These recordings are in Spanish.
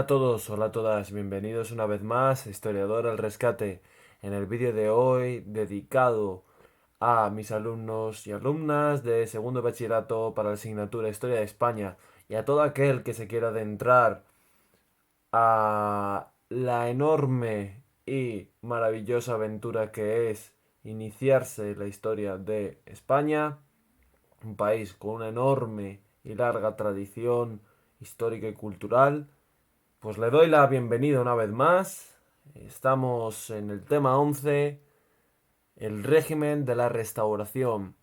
a todos, hola a todas, bienvenidos una vez más a Historiador al Rescate. En el vídeo de hoy, dedicado a mis alumnos y alumnas de segundo de bachillerato para la asignatura Historia de España y a todo aquel que se quiera adentrar a la enorme y maravillosa aventura que es iniciarse en la historia de España, un país con una enorme y larga tradición histórica y cultural. Pues le doy la bienvenida una vez más. Estamos en el tema 11, el régimen de la restauración.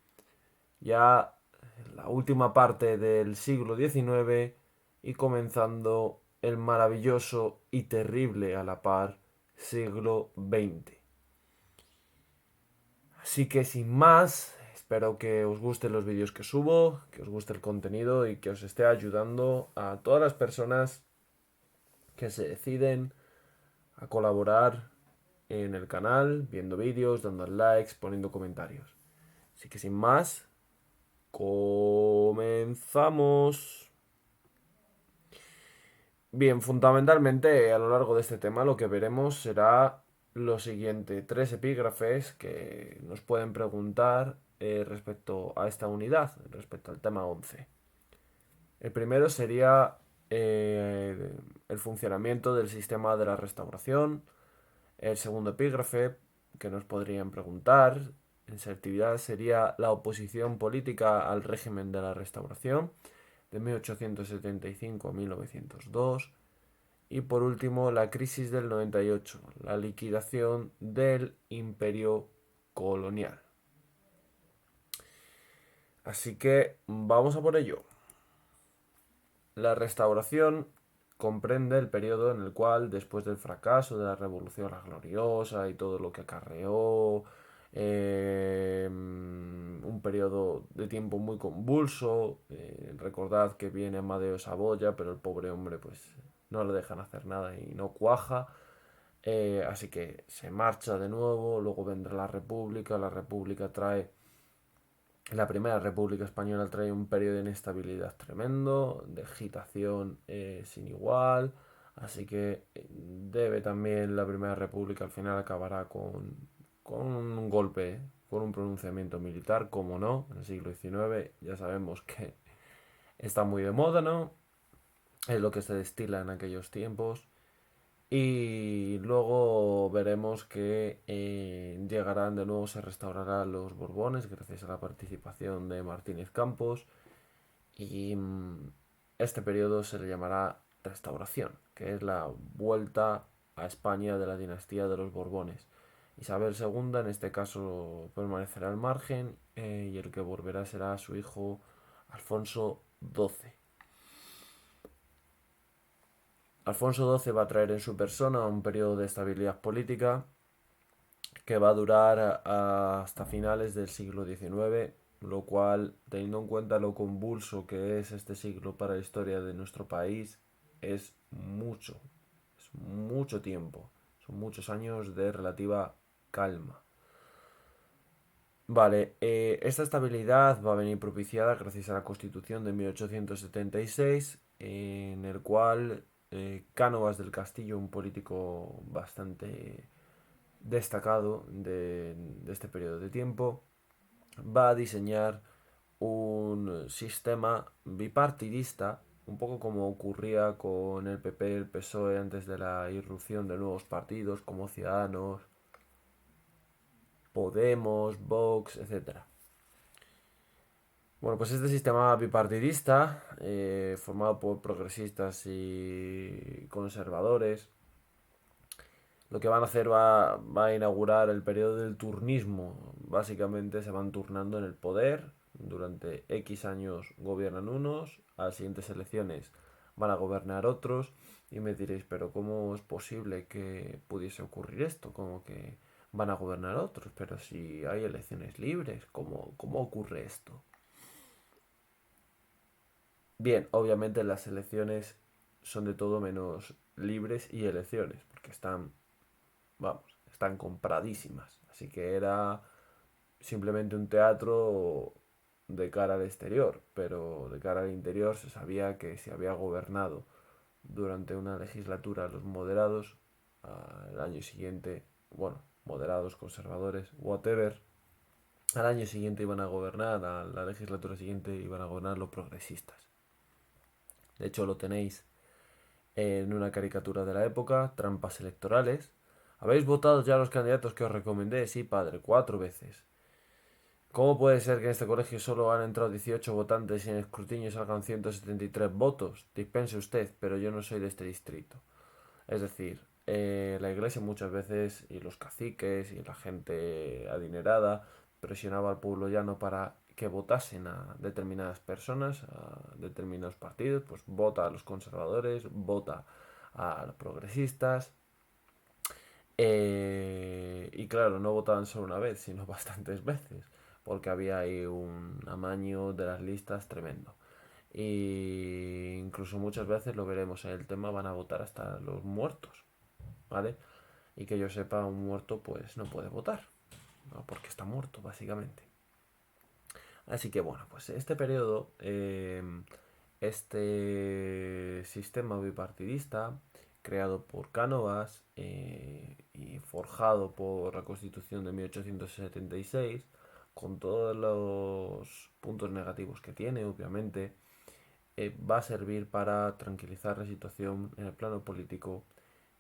Ya en la última parte del siglo XIX y comenzando el maravilloso y terrible a la par siglo XX. Así que sin más, espero que os gusten los vídeos que subo, que os guste el contenido y que os esté ayudando a todas las personas que se deciden a colaborar en el canal, viendo vídeos, dando likes, poniendo comentarios. Así que sin más, comenzamos. Bien, fundamentalmente a lo largo de este tema lo que veremos será lo siguiente, tres epígrafes que nos pueden preguntar respecto a esta unidad, respecto al tema 11. El primero sería el funcionamiento del sistema de la restauración. El segundo epígrafe que nos podrían preguntar en selectividad sería la oposición política al régimen de la Restauración de 1875 a 1902. Y por último, la crisis del 98, la liquidación del imperio colonial. Así que vamos a por ello. La restauración comprende el periodo en el cual, después del fracaso de la Revolución la Gloriosa y todo lo que acarreó, un periodo de tiempo muy convulso, recordad que viene Amadeo Saboya, pero el pobre hombre pues no le dejan hacer nada y no cuaja. Así que se marcha de nuevo, luego vendrá la República trae la primera República Española trae un periodo de inestabilidad tremendo, de agitación sin igual, así que debe también la Primera República al final acabará con un golpe, con un pronunciamiento militar, como no, en el siglo XIX ya sabemos que está muy de moda, ¿no? Es lo que se destila en aquellos tiempos. Y luego veremos que llegarán de nuevo, se restaurarán los Borbones gracias a la participación de Martínez Campos. Y este periodo se le llamará Restauración, que es la vuelta a España de la dinastía de los Borbones. Isabel II en este caso permanecerá al margen y el que volverá será su hijo Alfonso XII. Alfonso XII va a traer en su persona un periodo de estabilidad política que va a durar hasta finales del siglo XIX, lo cual, teniendo en cuenta lo convulso que es este siglo para la historia de nuestro país, es mucho tiempo, son muchos años de relativa calma. Vale, esta estabilidad va a venir propiciada gracias a la Constitución de 1876, en el cual Cánovas del Castillo, un político bastante destacado de este periodo de tiempo, va a diseñar un sistema bipartidista, un poco como ocurría con el PP y el PSOE antes de la irrupción de nuevos partidos como Ciudadanos, Podemos, Vox, etcétera. Bueno, pues este sistema bipartidista, formado por progresistas y conservadores, lo que van a hacer va a inaugurar el periodo del turnismo. Básicamente se van turnando en el poder. Durante X años gobiernan unos, a las siguientes elecciones van a gobernar otros. Y me diréis, pero ¿cómo es posible que pudiese ocurrir esto? Como que van a gobernar otros, pero si hay elecciones libres, ¿cómo ocurre esto? Bien, obviamente las elecciones son de todo menos libres y elecciones, porque están compradísimas. Así que era simplemente un teatro de cara al exterior, pero de cara al interior se sabía que se había gobernado durante una legislatura los moderados, al año siguiente, bueno, moderados, conservadores, whatever, al año siguiente iban a gobernar, a la legislatura siguiente iban a gobernar los progresistas. De hecho, lo tenéis en una caricatura de la época, trampas electorales. ¿Habéis votado ya los candidatos que os recomendé? Sí, padre, 4 veces. ¿Cómo puede ser que en este colegio solo han entrado 18 votantes y en el escrutinio salgan 173 votos? Dispense usted, pero yo no soy de este distrito. Es decir, la iglesia muchas veces y los caciques y la gente adinerada presionaba al pueblo llano para que votasen a determinadas personas, a determinados partidos, pues vota a los conservadores, vota a los progresistas. Y claro, no votaban solo una vez, sino bastantes veces, porque había ahí un amaño de las listas tremendo. Y incluso muchas veces lo veremos en el tema, van a votar hasta los muertos, ¿vale? Y que yo sepa, un muerto pues no puede votar, ¿no? Porque está muerto, básicamente. Así que bueno, pues este periodo, este sistema bipartidista, creado por Cánovas y forjado por la Constitución de 1876, con todos los puntos negativos que tiene, obviamente, va a servir para tranquilizar la situación en el plano político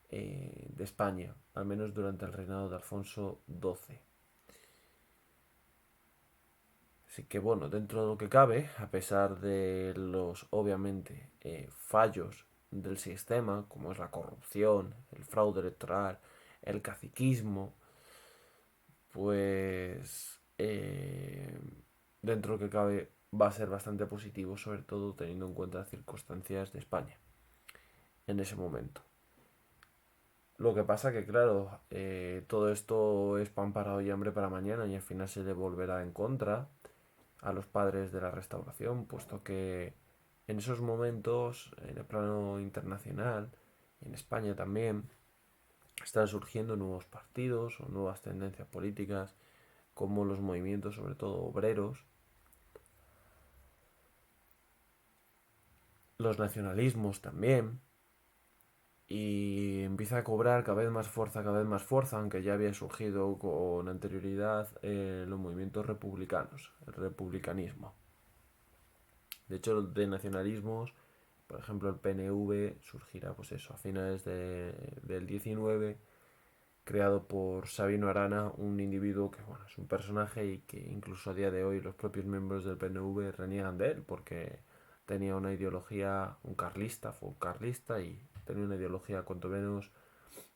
de España, al menos durante el reinado de Alfonso XII. Así que bueno, dentro de lo que cabe, a pesar de los obviamente fallos del sistema, como es la corrupción, el fraude electoral, el caciquismo, pues dentro de lo que cabe va a ser bastante positivo, sobre todo teniendo en cuenta las circunstancias de España en ese momento. Lo que pasa que, claro, todo esto es pan para hoy y hambre para mañana y al final se le volverá en contra a los padres de la restauración, puesto que en esos momentos, en el plano internacional, y en España también, están surgiendo nuevos partidos o nuevas tendencias políticas, como los movimientos, sobre todo obreros, los nacionalismos también, y empieza a cobrar cada vez más fuerza, aunque ya había surgido con anterioridad los movimientos republicanos, el republicanismo. De hecho, de nacionalismos, por ejemplo, el PNV surgirá, pues eso, a finales del 19, creado por Sabino Arana, un individuo que, bueno, es un personaje y que incluso a día de hoy los propios miembros del PNV reniegan de él porque tenía una ideología, un carlista, fue un carlista y tenía una ideología cuanto menos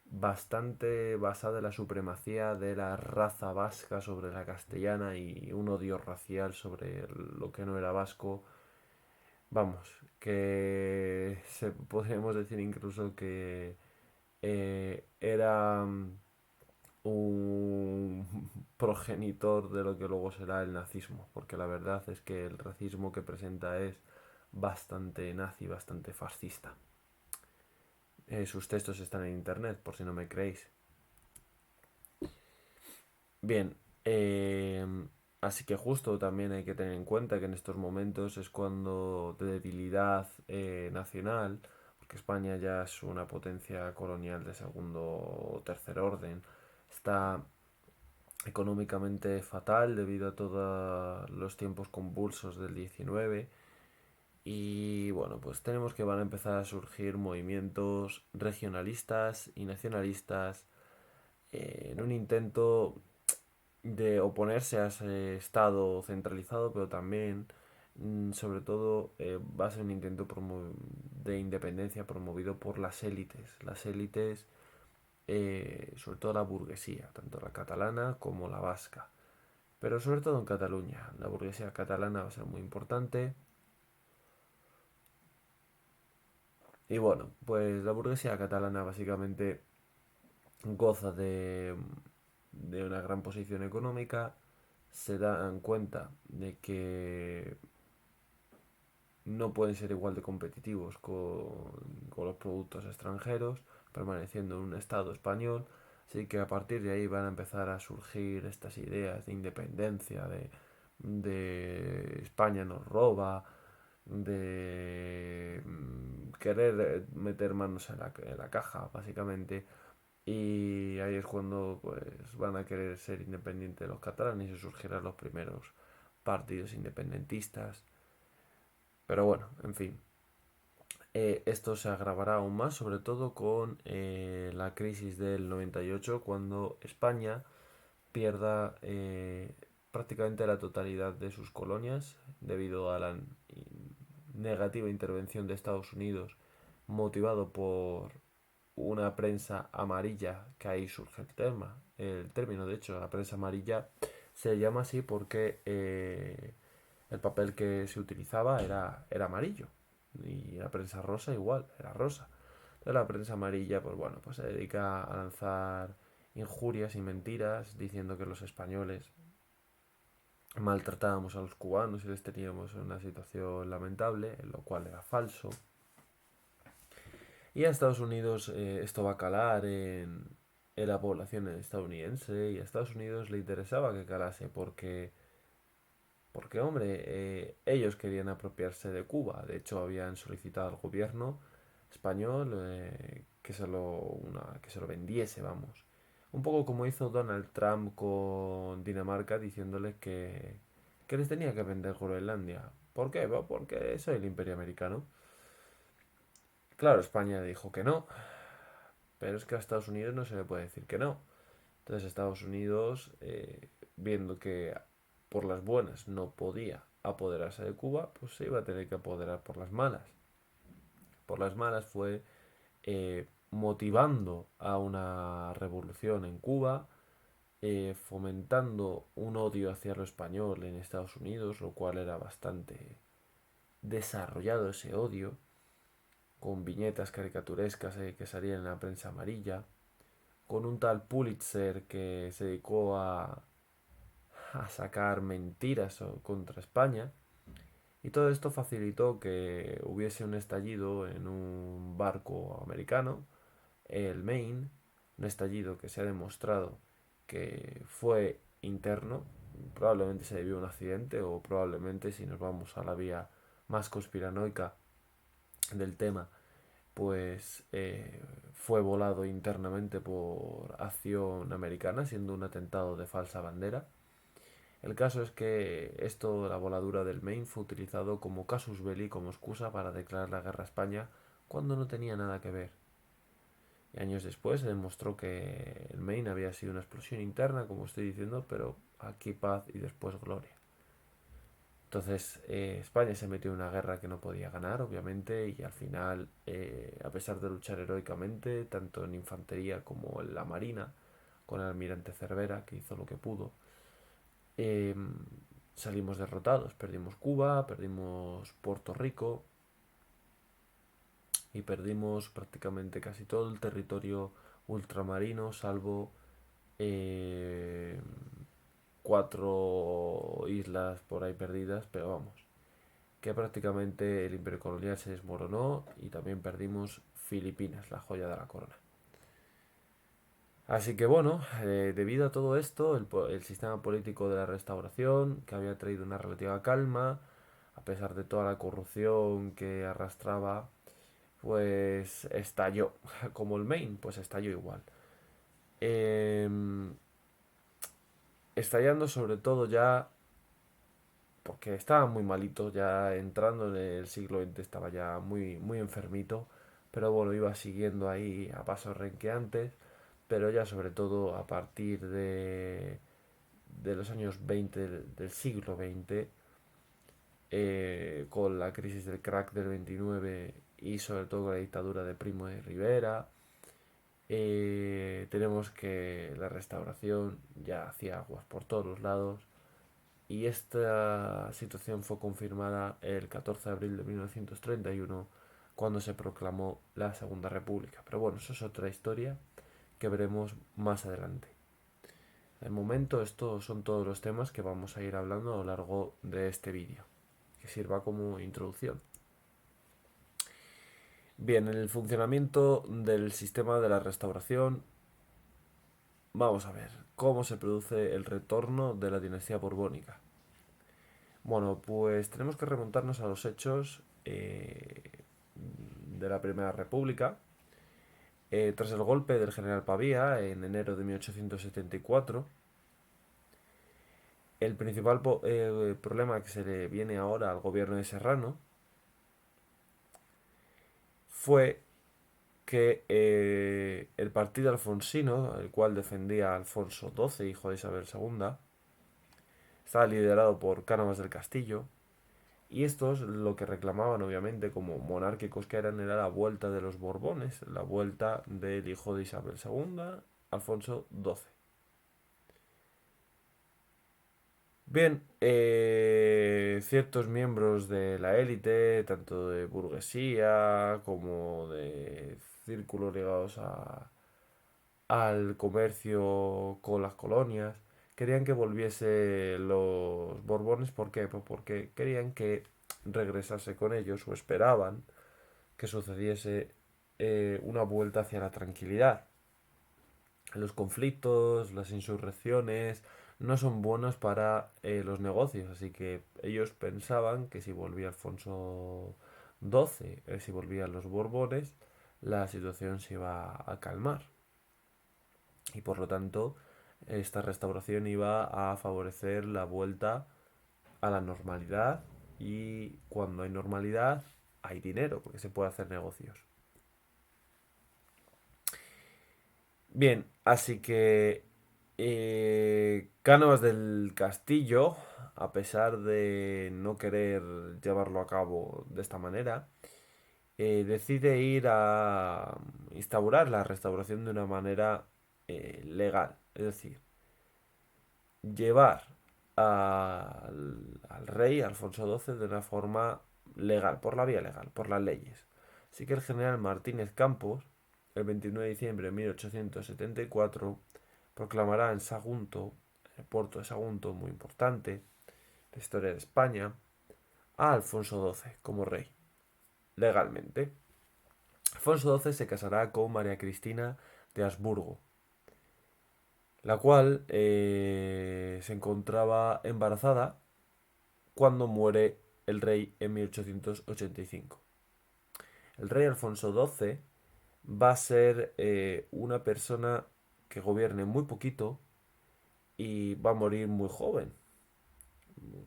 bastante basada en la supremacía de la raza vasca sobre la castellana y un odio racial sobre lo que no era vasco. Vamos, que podríamos decir incluso que era un progenitor de lo que luego será el nazismo, porque la verdad es que el racismo que presenta es bastante nazi, bastante fascista. Sus textos están en internet, por si no me creéis. Bien, así que justo también hay que tener en cuenta que en estos momentos es cuando de debilidad nacional, porque España ya es una potencia colonial de segundo o tercer orden, está económicamente fatal debido a todos los tiempos convulsos del 19 y bueno, pues tenemos que van a empezar a surgir movimientos regionalistas y nacionalistas en un intento de oponerse a ese Estado centralizado, pero también, sobre todo, va a ser un intento de independencia promovido por las élites, sobre todo la burguesía, tanto la catalana como la vasca, pero sobre todo en Cataluña. La burguesía catalana va a ser muy importante. Y bueno, pues la burguesía catalana básicamente goza de una gran posición económica, se dan cuenta de que no pueden ser igual de competitivos con los productos extranjeros, permaneciendo en un Estado español. Así que a partir de ahí van a empezar a surgir estas ideas de independencia, de España nos roba, de querer meter manos en la caja, básicamente. Y ahí es cuando pues van a querer ser independientes los catalanes y surgirán los primeros partidos independentistas. Pero bueno, en fin. Esto se agravará aún más, sobre todo con la crisis del 98, cuando España pierda prácticamente la totalidad de sus colonias debido a la negativa intervención de Estados Unidos, motivado por una prensa amarilla, que ahí surge el término, de hecho, la prensa amarilla se llama así porque el papel que se utilizaba era amarillo y la prensa rosa igual, era rosa. Entonces la prensa amarilla, pues bueno, pues se dedica a lanzar injurias y mentiras diciendo que los españoles maltratábamos a los cubanos y les teníamos en una situación lamentable, lo cual era falso. Y a Estados Unidos esto va a calar en la población estadounidense y a Estados Unidos le interesaba que calase porque hombre, ellos querían apropiarse de Cuba. De hecho, habían solicitado al gobierno español que se lo vendiese, vamos. Un poco como hizo Donald Trump con Dinamarca diciéndoles que les tenía que vender Groenlandia. ¿Por qué? Pues porque soy el imperio americano. Claro, España dijo que no, pero es que a Estados Unidos no se le puede decir que no. Entonces Estados Unidos, viendo que por las buenas no podía apoderarse de Cuba, pues se iba a tener que apoderar por las malas. Por las malas fue motivando a una revolución en Cuba, fomentando un odio hacia lo español en Estados Unidos, lo cual era bastante desarrollado ese odio, con viñetas caricaturescas que salían en la prensa amarilla, con un tal Pulitzer que se dedicó a sacar mentiras contra España. Y todo esto facilitó que hubiese un estallido en un barco americano, el Maine, un estallido que se ha demostrado que fue interno, probablemente se debió a un accidente o probablemente si nos vamos a la vía más conspiranoica del tema, pues fue volado internamente por acción americana, siendo un atentado de falsa bandera. El caso es que esto, la voladura del Maine, fue utilizado como casus belli, como excusa para declarar la guerra a España cuando no tenía nada que ver. Y años después se demostró que el Maine había sido una explosión interna, como estoy diciendo, pero aquí paz y después gloria. Entonces España se metió en una guerra que no podía ganar, obviamente, y al final, a pesar de luchar heroicamente, tanto en infantería como en la marina, con el almirante Cervera, que hizo lo que pudo, eh, salimos derrotados. Perdimos Cuba, perdimos Puerto Rico y perdimos prácticamente casi todo el territorio ultramarino, salvo eh, cuatro islas por ahí perdidas, pero vamos, que prácticamente el imperio colonial se desmoronó y también perdimos Filipinas, la joya de la corona. Así que bueno, debido a todo esto, el sistema político de la restauración, que había traído una relativa calma, a pesar de toda la corrupción que arrastraba, pues estalló. Como el Maine, pues estalló igual. Em, Estallando sobre todo ya porque estaba muy malito, ya entrando en el siglo XX estaba ya muy, muy enfermito, pero bueno, iba siguiendo ahí a pasos renqueantes, pero ya sobre todo a partir de los años 20 del siglo XX, con la crisis del crack del 29 y sobre todo con la dictadura de Primo de Rivera, tenemos que la restauración ya hacía aguas por todos los lados y esta situación fue confirmada el 14 de abril de 1931 cuando se proclamó la Segunda República. Pero bueno, eso es otra historia que veremos más adelante. De momento estos son todos los temas que vamos a ir hablando a lo largo de este vídeo, que sirva como introducción. Bien, en el funcionamiento del sistema de la restauración, vamos a ver cómo se produce el retorno de la dinastía borbónica. Bueno, pues tenemos que remontarnos a los hechos de la Primera República. Tras el golpe del general Pavía en enero de 1874, el principal problema que se le viene ahora al gobierno de Serrano fue que el partido alfonsino, el cual defendía a Alfonso XII, hijo de Isabel II, estaba liderado por Cánovas del Castillo, y estos lo que reclamaban, obviamente, como monárquicos que eran, era la vuelta de los Borbones, la vuelta del hijo de Isabel II, Alfonso XII. Bien, ciertos miembros de la élite, tanto de burguesía como de círculos ligados al comercio con las colonias, querían que volviese los Borbones. ¿Por qué? Pues porque querían que regresase con ellos, o esperaban que sucediese una vuelta hacia la tranquilidad. Los conflictos, las insurrecciones no son buenos para los negocios, así que ellos pensaban que si volvía Alfonso XII, si volvían los Borbones, la situación se iba a calmar y por lo tanto esta restauración iba a favorecer la vuelta a la normalidad, y cuando hay normalidad hay dinero porque se puede hacer negocios. Bien, así que Cánovas del Castillo, a pesar de no querer llevarlo a cabo de esta manera, decide ir a instaurar la restauración de una manera legal. Es decir, llevar al rey Alfonso XII de una forma legal, por la vía legal, por las leyes. Así que el general Martínez Campos, el 29 de diciembre de 1874, proclamará en Sagunto, en el puerto de Sagunto, muy importante, la historia de España, a Alfonso XII como rey, legalmente. Alfonso XII se casará con María Cristina de Habsburgo, la cual se encontraba embarazada cuando muere el rey en 1885. El rey Alfonso XII va a ser una persona que gobierne muy poquito y va a morir muy joven.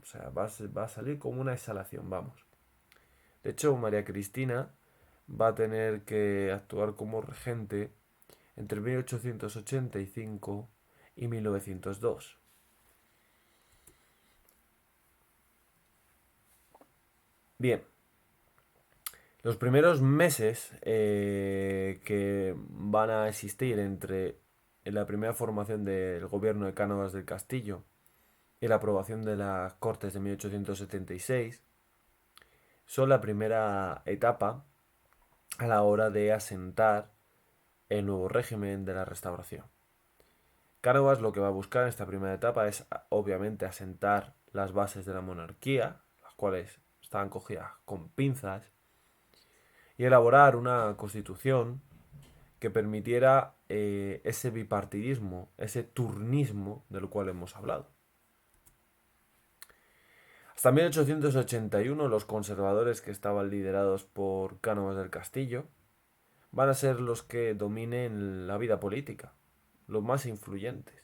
O sea, va a salir como una exhalación, vamos. De hecho, María Cristina va a tener que actuar como regente entre 1885 y 1902. Bien, los primeros meses que van a existir entre la primera formación del gobierno de Cánovas del Castillo y la aprobación de las Cortes de 1876 son la primera etapa a la hora de asentar el nuevo régimen de la restauración. Cánovas lo que va a buscar en esta primera etapa es, obviamente, asentar las bases de la monarquía, las cuales estaban cogidas con pinzas, y elaborar una constitución que permitiera ese bipartidismo, ese turnismo del cual hemos hablado. Hasta 1881 los conservadores, que estaban liderados por Cánovas del Castillo, van a ser los que dominen la vida política, los más influyentes.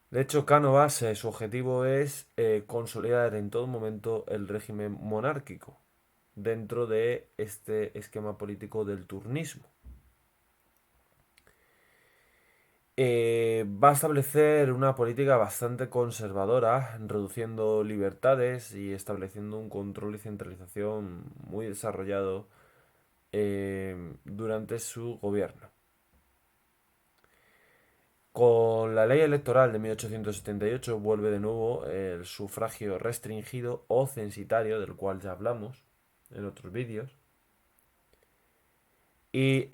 De hecho, Cánovas, su objetivo es consolidar en todo momento el régimen monárquico dentro de este esquema político del turnismo. Va a establecer una política bastante conservadora, reduciendo libertades y estableciendo un control y centralización muy desarrollado durante su gobierno. Con la ley electoral de 1878 vuelve de nuevo el sufragio restringido o censitario, del cual ya hablamos en otros vídeos. Y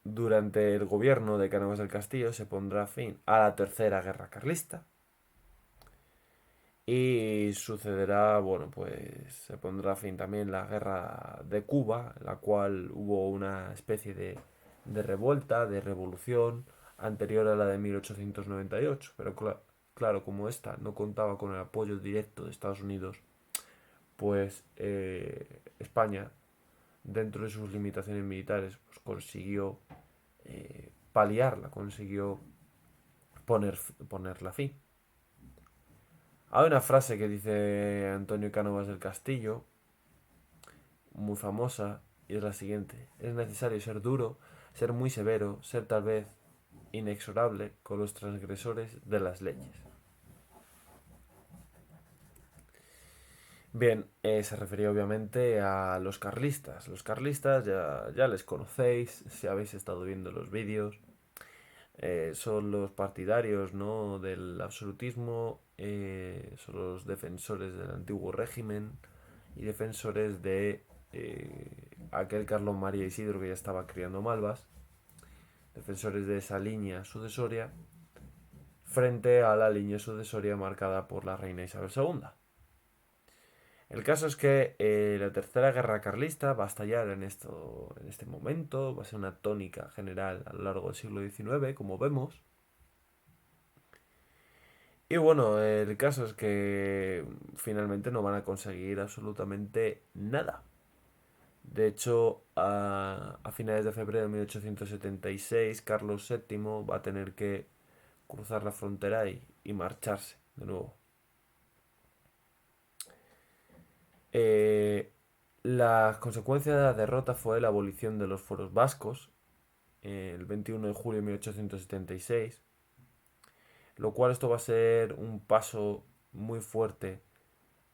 durante el gobierno de Cánovas del Castillo se pondrá fin a la Tercera Guerra Carlista. Y sucederá, bueno, pues se pondrá fin también la Guerra de Cuba, en la cual hubo una especie de revuelta, de revolución anterior a la de 1898. Pero claro, como esta no contaba con el apoyo directo de Estados Unidos, pues España, dentro de sus limitaciones militares, pues consiguió paliarla, consiguió poner, ponerla fin. Hay una frase que dice Antonio Cánovas del Castillo, muy famosa, y es la siguiente: es necesario ser duro, ser muy severo, ser tal vez inexorable con los transgresores de las leyes. Bien, se refería obviamente a los carlistas. Los carlistas ya les conocéis, si habéis estado viendo los vídeos. Son los partidarios, ¿no?, del absolutismo, son los defensores del antiguo régimen y defensores de aquel Carlos María Isidro que ya estaba criando malvas, defensores de esa línea sucesoria frente a la línea sucesoria marcada por la reina Isabel II. El caso es que la tercera guerra carlista va a estallar en este momento, va a ser una tónica general a lo largo del siglo XIX, como vemos. Y bueno, el caso es que finalmente no van a conseguir absolutamente nada. De hecho, a finales de febrero de 1876, Carlos VII va a tener que cruzar la frontera y marcharse de nuevo. Eh, la consecuencia de la derrota fue la abolición de los fueros vascos el 21 de julio de 1876, lo cual esto va a ser un paso muy fuerte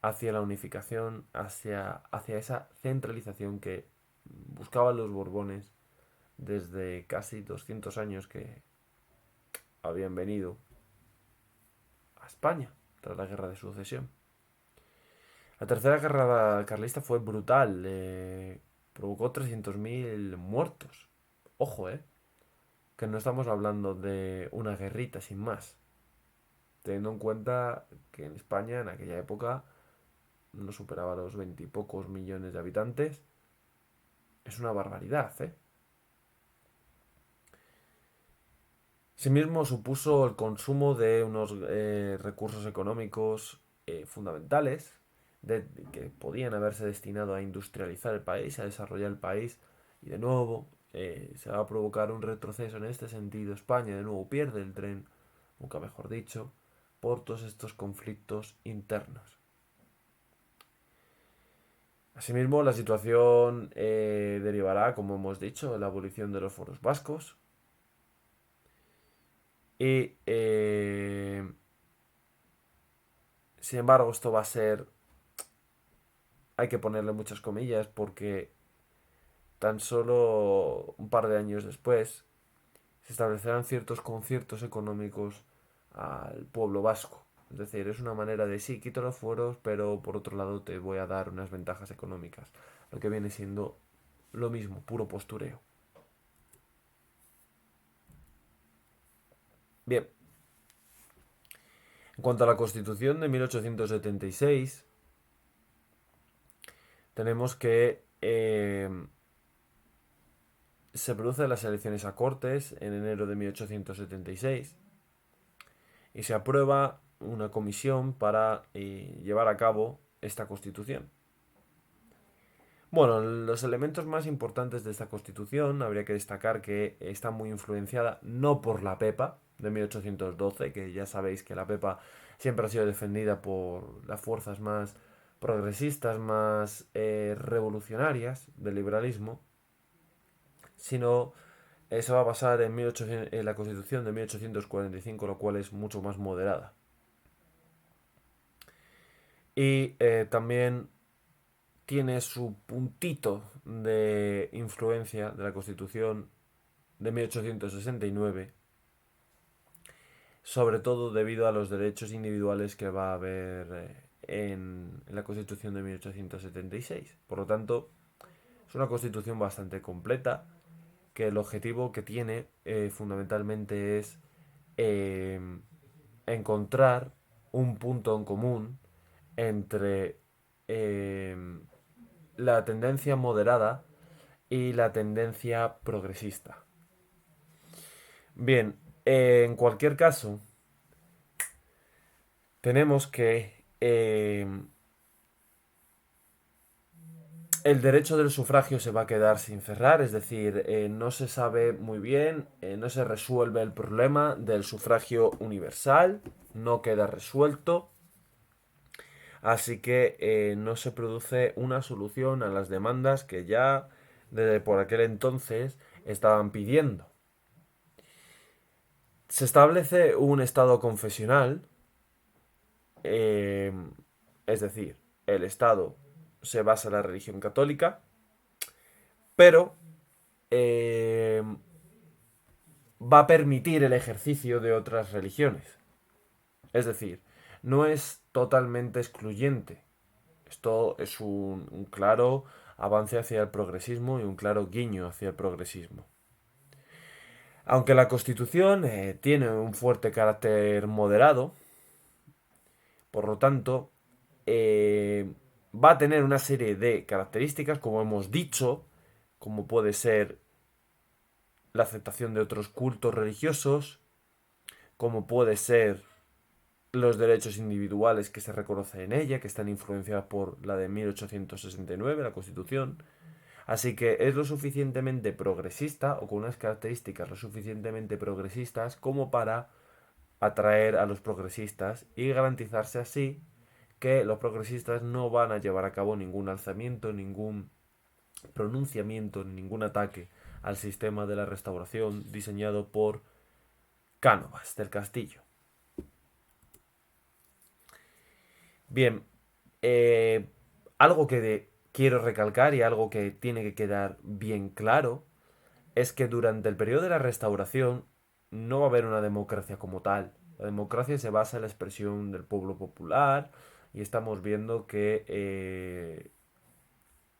hacia la unificación, hacia esa centralización que buscaban los Borbones desde casi 200 años que habían venido a España tras la guerra de sucesión. La tercera guerra carlista fue brutal, provocó 300.000 muertos. Ojo, que no estamos hablando de una guerrita sin más, teniendo en cuenta que en España en aquella época no superaba los 20 y pocos millones de habitantes. Es una barbaridad, ¿eh? Asimismo, supuso el consumo de unos recursos económicos fundamentales que podían haberse destinado a industrializar el país, a desarrollar el país, y de nuevo se va a provocar un retroceso en este sentido. España de nuevo pierde el tren, nunca mejor dicho, por todos estos conflictos internos. Asimismo, la situación derivará, como hemos dicho, en la abolición de los foros vascos. Y, sin embargo, esto va a ser, hay que ponerle muchas comillas, porque tan solo un par de años después se establecerán ciertos conciertos económicos al pueblo vasco. Es decir, es una manera de sí, quito los fueros, pero por otro lado te voy a dar unas ventajas económicas. Lo que viene siendo lo mismo, puro postureo. Bien, en cuanto a la Constitución de 1876, tenemos que se producen las elecciones a Cortes en enero de 1876 y se aprueba una comisión para llevar a cabo esta Constitución. Bueno, los elementos más importantes de esta Constitución habría que destacar que está muy influenciada no por la PEPA de 1812, que ya sabéis que la PEPA siempre ha sido defendida por las fuerzas más progresistas, más revolucionarias del liberalismo, sino se va a basar en la Constitución de 1845, lo cual es mucho más moderada. Y también tiene su puntito de influencia de la Constitución de 1869, sobre todo debido a los derechos individuales que va a haber en la Constitución de 1876. Por lo tanto, es una Constitución bastante completa, que el objetivo que tiene fundamentalmente es eh, encontrar un punto en común entre eh, la tendencia moderada y la tendencia progresista. Bien, en cualquier caso, tenemos que el derecho del sufragio se va a quedar sin cerrar, es decir, no se sabe muy bien, no se resuelve el problema del sufragio universal, no queda resuelto, así que no se produce una solución a las demandas que ya desde por aquel entonces estaban pidiendo. Se establece un estado confesional, eh, es decir, el estado se basa en la religión católica, pero eh, va a permitir el ejercicio de otras religiones. Es decir, no es totalmente excluyente. Esto es un claro avance hacia el progresismo y un claro guiño hacia el progresismo. Aunque la Constitución tiene un fuerte carácter moderado, por lo tanto, va a tener una serie de características, como hemos dicho, como puede ser la aceptación de otros cultos religiosos, como puede ser los derechos individuales que se reconocen en ella, que están influenciados por la de 1869, la Constitución. Así que es lo suficientemente progresista o con unas características lo suficientemente progresistas como para atraer a los progresistas y garantizarse así que los progresistas no van a llevar a cabo ningún alzamiento, ningún pronunciamiento, ningún ataque al sistema de la restauración diseñado por Cánovas del Castillo. Bien, algo que quiero recalcar y algo que tiene que quedar bien claro es que durante el periodo de la restauración no va a haber una democracia como tal. La democracia se basa en la expresión del pueblo popular y estamos viendo que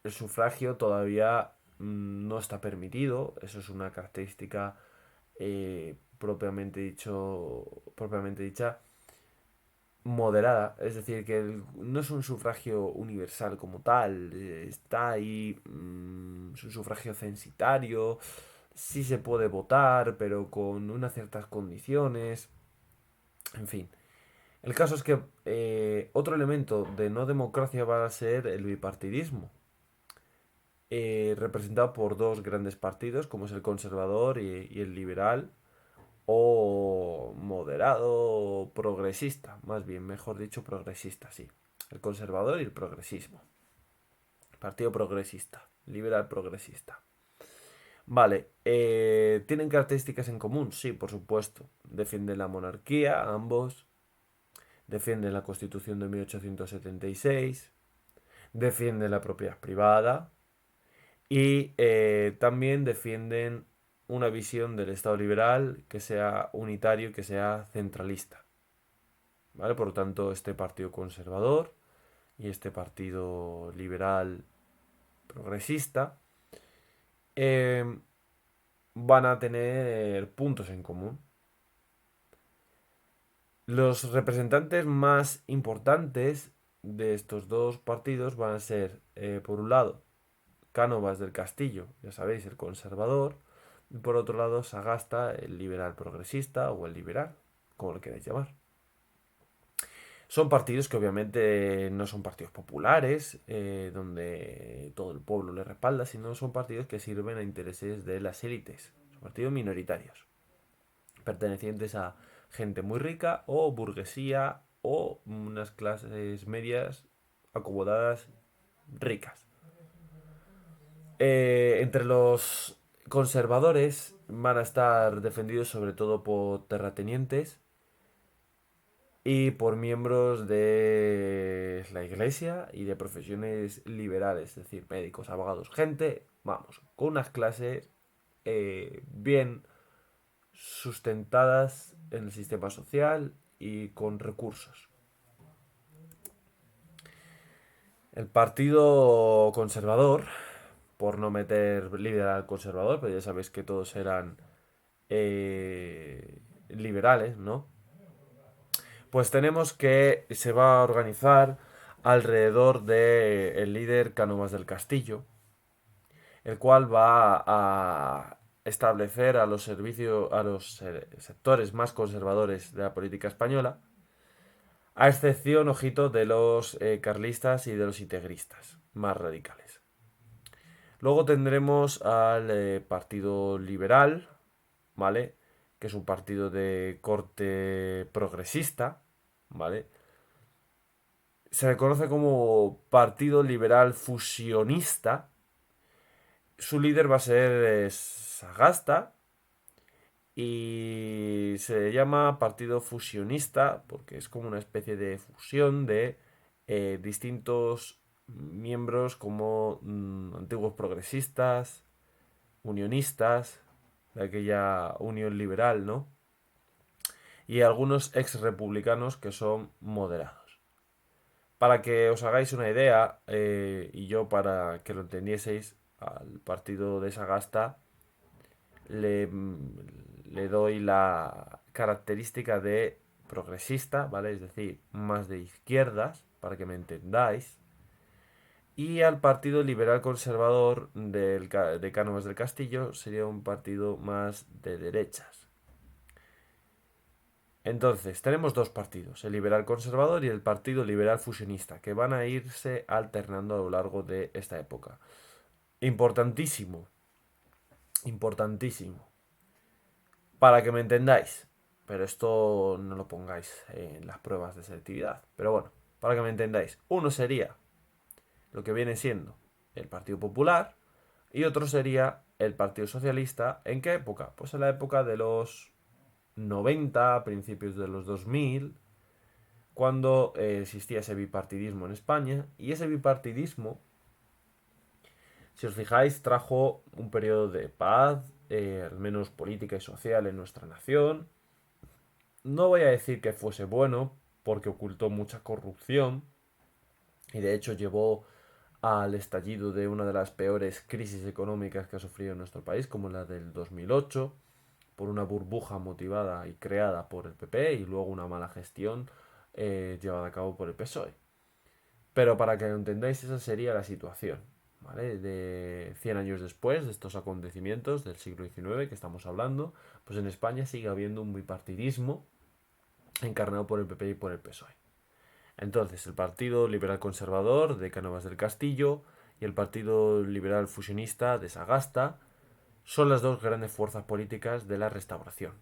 el sufragio todavía no está permitido. Eso es una característica propiamente dicha moderada, es decir, que no es un sufragio universal como tal, está ahí, es un sufragio censitario, sí se puede votar, pero con unas ciertas condiciones, en fin. El caso es que otro elemento de no democracia va a ser el bipartidismo, representado por dos grandes partidos, como es el conservador y el liberal, o moderado o progresista, más bien, mejor dicho, progresista, sí. El conservador y el progresismo. Partido progresista, liberal progresista. Vale, ¿tienen características en común? Sí, por supuesto. Defienden la monarquía, ambos. Defienden la Constitución de 1876. Defienden la propiedad privada. Y también defienden una visión del Estado liberal que sea unitario y que sea centralista. ¿Vale? Por lo tanto, este partido conservador y este partido liberal progresista eh, van a tener puntos en común. Los representantes más importantes de estos dos partidos van a ser, por un lado, Cánovas del Castillo, ya sabéis, el conservador, y por otro lado, Sagasta, el liberal progresista o el liberal, como lo queráis llamar. Son partidos que obviamente no son partidos populares, donde todo el pueblo le respalda, sino son partidos que sirven a intereses de las élites. Son partidos minoritarios, pertenecientes a gente muy rica o burguesía o unas clases medias acomodadas ricas. Entre los conservadores van a estar defendidos sobre todo por terratenientes y por miembros de la iglesia y de profesiones liberales, es decir, médicos, abogados, gente, vamos, con unas clases bien sustentadas en el sistema social y con recursos. El Partido Conservador, por no meter liberal conservador, pero ya sabéis que todos eran liberales, ¿no? Pues tenemos que se va a organizar alrededor de el líder Cánovas del Castillo, el cual va a establecer a los servicios, a los sectores más conservadores de la política española, A excepción, ojito, de los carlistas y de los integristas, más radicales. Luego tendremos al Partido Liberal, ¿vale? Que es un partido de corte progresista, ¿vale? Se le conoce como Partido Liberal Fusionista. Su líder va a ser Sagasta y se llama Partido Fusionista porque es como una especie de fusión de distintos miembros como antiguos progresistas, unionistas, de aquella unión liberal, ¿no? Y algunos ex republicanos que son moderados. Para que os hagáis una idea, y yo para que lo entendieseis, al partido de Sagasta le, le doy la característica de progresista, ¿vale? Es decir, más de izquierdas, para que me entendáis. Y al Partido Liberal Conservador de Cánovas del Castillo sería un partido más de derechas. Entonces, tenemos dos partidos, el Liberal Conservador y el Partido Liberal Fusionista, que van a irse alternando a lo largo de esta época. Importantísimo, importantísimo. Para que me entendáis, pero esto no lo pongáis en las pruebas de selectividad. Pero bueno, para que me entendáis, uno sería lo que viene siendo el Partido Popular y otro sería el Partido Socialista. ¿En qué época? Pues en la época de los 90, principios de los 2000, cuando existía ese bipartidismo en España. Y ese bipartidismo, si os fijáis, trajo un periodo de paz, al menos política y social en nuestra nación. No voy a decir que fuese bueno, porque ocultó mucha corrupción y de hecho llevó al estallido de una de las peores crisis económicas que ha sufrido nuestro país, como la del 2008, por una burbuja motivada y creada por el PP y luego una mala gestión llevada a cabo por el PSOE. Pero para que lo entendáis, esa sería la situación, ¿vale? De 100 años después de estos acontecimientos del siglo XIX que estamos hablando, pues en España sigue habiendo un bipartidismo encarnado por el PP y por el PSOE. Entonces, el Partido Liberal Conservador de Cánovas del Castillo y el Partido Liberal Fusionista de Sagasta son las dos grandes fuerzas políticas de la Restauración.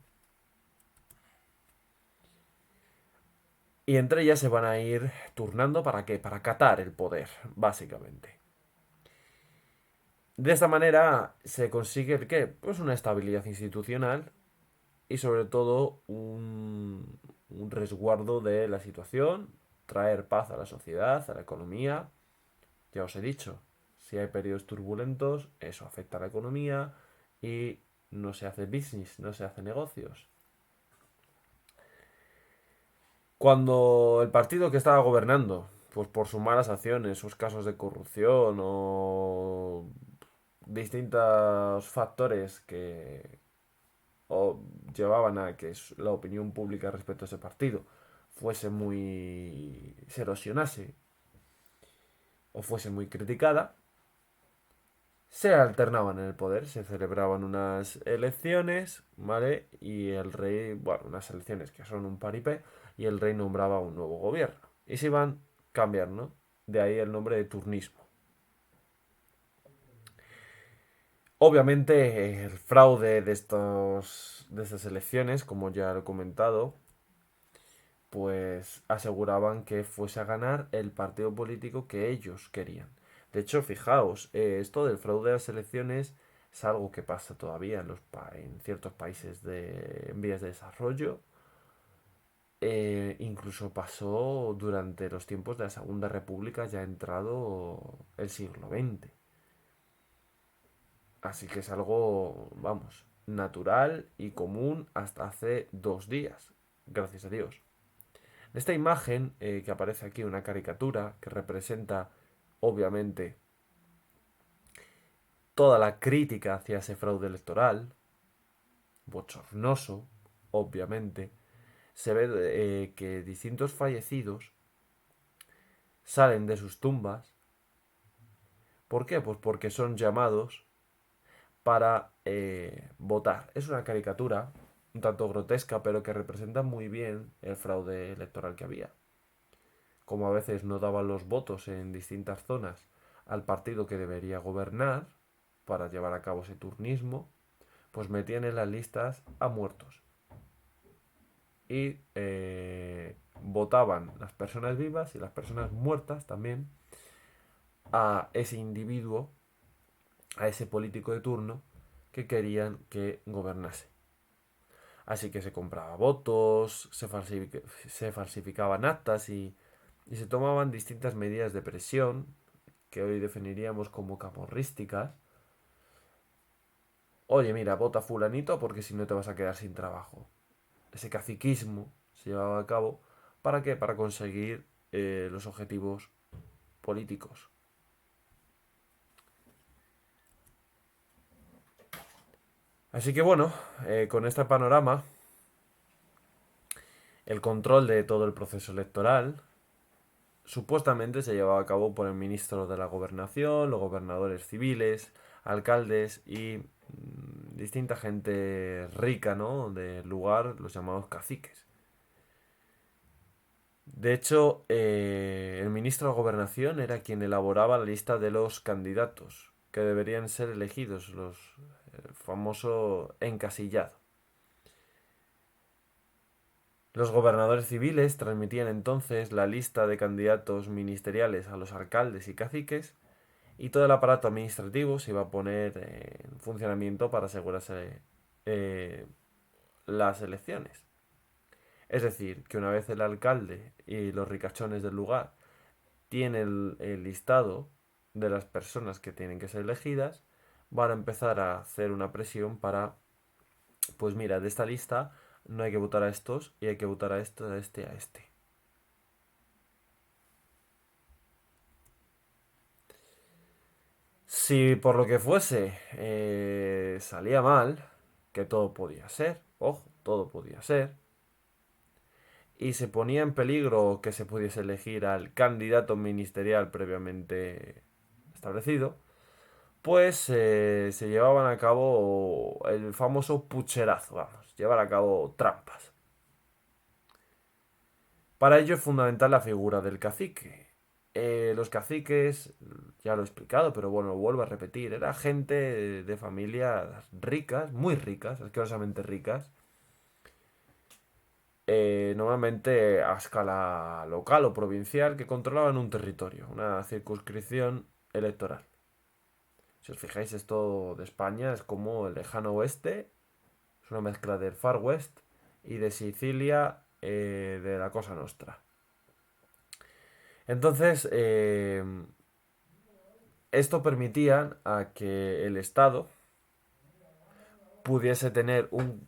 Y entre ellas se van a ir turnando para qué? Para catar el poder, básicamente. De esta manera se consigue el qué? Pues una estabilidad institucional y sobre todo un resguardo de la situación, traer paz a la sociedad, a la economía. Ya os he dicho, si hay periodos turbulentos, eso afecta a la economía y no se hace business, no se hace negocios. Cuando el partido que estaba gobernando, pues por sus malas acciones, sus casos de corrupción o distintos factores que llevaban a que la opinión pública respecto a ese partido fuese muy... se erosionase o fuese muy criticada, se alternaban en el poder, se celebraban unas elecciones, ¿vale? Y el rey, bueno, unas elecciones que son un paripé, y el rey nombraba un nuevo gobierno. Y se iban cambiando, de ahí el nombre de turnismo. Obviamente, el fraude de estas elecciones, como ya lo he comentado, pues aseguraban que fuese a ganar el partido político que ellos querían. De hecho, fijaos, esto del fraude de las elecciones es algo que pasa todavía en ciertos países en vías de desarrollo. Incluso pasó durante los tiempos de la Segunda República, ya entrado el siglo XX. Así que es algo, vamos, natural y común hasta hace 2 días, gracias a Dios. Esta imagen que aparece aquí, una caricatura que representa, obviamente, toda la crítica hacia ese fraude electoral, bochornoso, obviamente, se ve que distintos fallecidos salen de sus tumbas. ¿Por qué? Pues porque son llamados para votar. Es una caricatura un tanto grotesca, pero que representa muy bien el fraude electoral que había. como a veces no daban los votos en distintas zonas al partido que debería gobernar para llevar a cabo ese turnismo, pues metían en las listas a muertos. Y votaban las personas vivas y las personas muertas también a ese individuo, a ese político de turno que querían que gobernase. Así que se compraba votos, se falsificaban actas y se tomaban distintas medidas de presión, que hoy definiríamos como camorrísticas. Oye, mira, vota fulanito porque si no te vas a quedar sin trabajo. Ese caciquismo se llevaba a cabo. ¿Para qué? Para conseguir los objetivos políticos. Así que bueno, con este panorama, el control de todo el proceso electoral supuestamente se llevaba a cabo por el ministro de la Gobernación, los gobernadores civiles, alcaldes y distinta gente rica, ¿no? Del lugar, los llamados caciques. De hecho, el ministro de Gobernación era quien elaboraba la lista de los candidatos que deberían ser elegidos, los famoso encasillado. Los gobernadores civiles transmitían entonces la lista de candidatos ministeriales a los alcaldes y caciques y todo el aparato administrativo se iba a poner en funcionamiento para asegurarse las elecciones. Es decir, que una vez el alcalde y los ricachones del lugar tienen el listado de las personas que tienen que ser elegidas, van a empezar a hacer una presión para, pues mira, de esta lista no hay que votar a estos y hay que votar a esto, a este, a este. Si por lo que fuese salía mal, que todo podía ser, ojo, todo podía ser, y se ponía en peligro que se pudiese elegir al candidato ministerial previamente establecido, pues se llevaban a cabo el famoso pucherazo, vamos, llevar a cabo trampas. Para ello es fundamental la figura del cacique. Los caciques, ya lo he explicado, pero bueno, lo vuelvo a repetir, era gente de familias ricas, muy ricas, asquerosamente ricas, normalmente a escala local o provincial, que controlaban un territorio, una circunscripción electoral. Si os fijáis, esto de España es como el lejano oeste, es una mezcla del Far West y de Sicilia, de la Cosa Nostra. Entonces, esto permitía a que el Estado pudiese tener un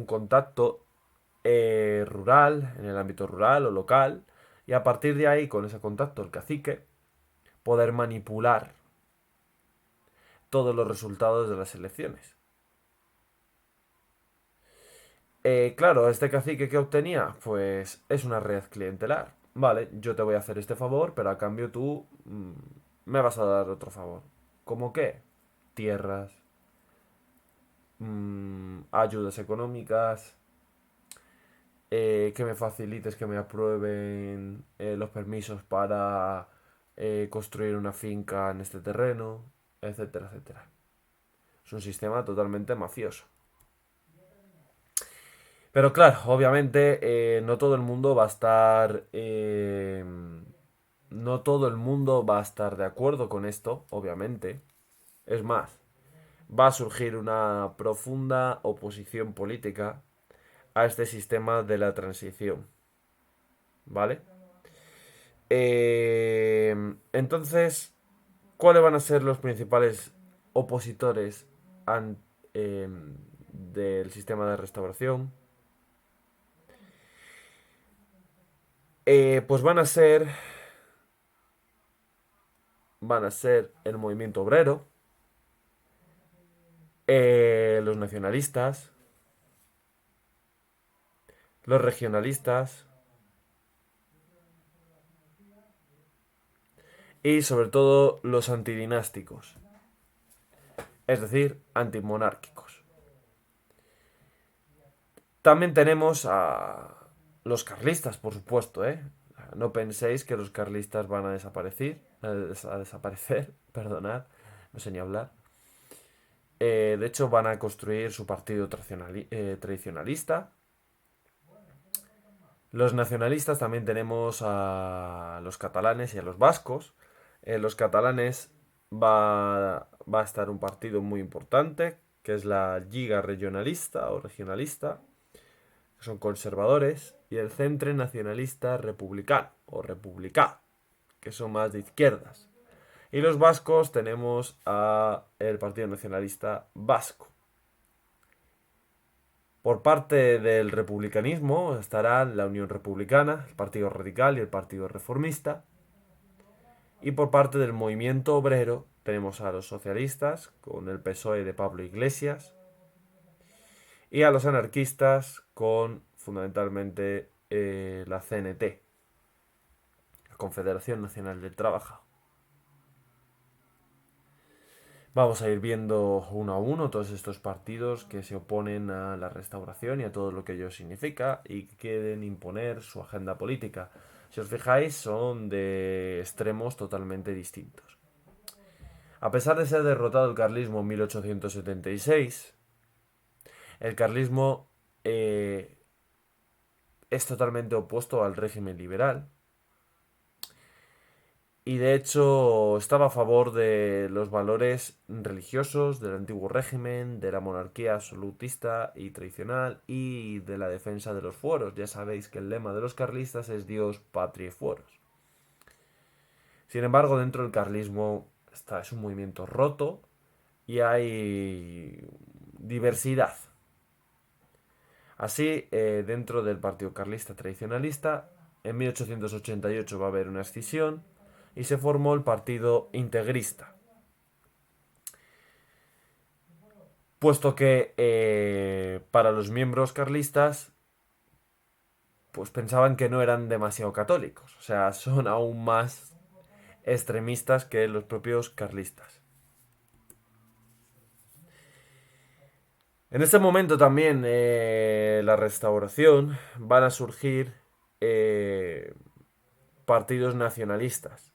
contacto rural, en el ámbito rural o local, y a partir de ahí, con ese contacto, el cacique, poder manipular todos los resultados de las elecciones. Claro, este cacique que obtenía, pues es una red clientelar. Vale, yo te voy a hacer este favor, pero a cambio tú me vas a dar otro favor. ¿Cómo qué? Tierras, ayudas económicas, que me facilites, que me aprueben los permisos para construir una finca en este terreno, etcétera, etcétera. Es un sistema totalmente mafioso. Pero claro, obviamente no todo el mundo va a estar... no todo el mundo va a estar de acuerdo con esto, obviamente. Es más, va a surgir una profunda oposición política a este sistema de la transición. ¿Vale? Entonces, ¿cuáles van a ser los principales opositores del sistema de restauración? Pues van a ser el movimiento obrero, los nacionalistas, los regionalistas y sobre todo los antidinásticos, es decir, antimonárquicos. También tenemos a los carlistas, por supuesto, ¿eh? no penséis que los carlistas van a desaparecer, perdonad, no sé ni hablar. De hecho, van a construir su partido tradicionalista. Los nacionalistas también tenemos a los catalanes y a los vascos. Los catalanes va a estar un partido muy importante, que es la Lliga Regionalista o Regionalista, que son conservadores, y el Centre Nacionalista Republicano o Republicà, que son más de izquierdas. Y los vascos tenemos a el Partido Nacionalista Vasco. Por parte del republicanismo estarán la Unión Republicana, el Partido Radical y el Partido Reformista. Y por parte del movimiento obrero tenemos a los socialistas, con el PSOE de Pablo Iglesias, y a los anarquistas, con fundamentalmente la CNT, la Confederación Nacional del Trabajo. Vamos a ir viendo uno a uno todos estos partidos que se oponen a la restauración y a todo lo que ello significa y que quieren imponer su agenda política. Si os fijáis, son de extremos totalmente distintos. A pesar de ser derrotado el carlismo en 1876, el carlismo es totalmente opuesto al régimen liberal. Y de hecho estaba a favor de los valores religiosos del antiguo régimen, de la monarquía absolutista y tradicional y de la defensa de los fueros. Ya sabéis que el lema de los carlistas es Dios, patria y fueros. Sin embargo, dentro del carlismo es un movimiento roto y hay diversidad. Así, dentro del Partido Carlista Tradicionalista, en 1888 va a haber una escisión y se formó el Partido Integrista. Puesto que para los miembros carlistas, pues pensaban que no eran demasiado católicos. O sea, son aún más extremistas que los propios carlistas. En este momento también, la restauración, van a surgir partidos nacionalistas.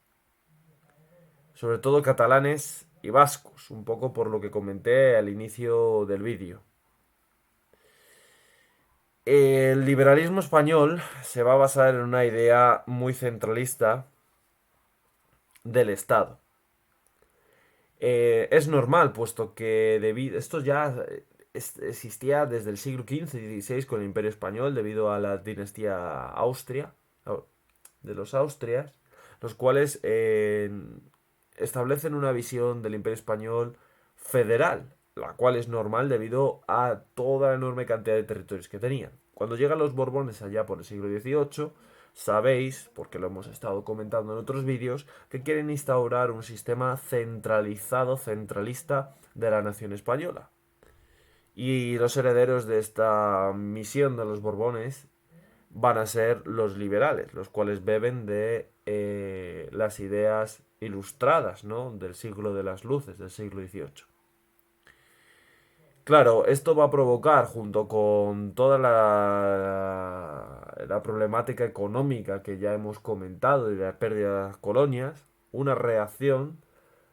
Sobre todo catalanes y vascos, un poco por lo que comenté al inicio del vídeo. El liberalismo español se va a basar en una idea muy centralista del Estado. Es normal, puesto que esto ya existía desde el siglo XV y XVI con el Imperio Español debido a la dinastía Austria, de los Austrias, los cuales establecen una visión del Imperio Español federal, la cual es normal debido a toda la enorme cantidad de territorios que tenían. Cuando llegan los Borbones allá por el siglo XVIII, sabéis, porque lo hemos estado comentando en otros vídeos, que quieren instaurar un sistema centralizado, centralista de la nación española. Y los herederos de esta misión de los Borbones van a ser los liberales, los cuales beben de las ideas ilustradas, ¿no?, del siglo de las luces, del siglo XVIII. Claro, esto va a provocar, junto con toda la problemática económica que ya hemos comentado y la pérdida de las colonias, una reacción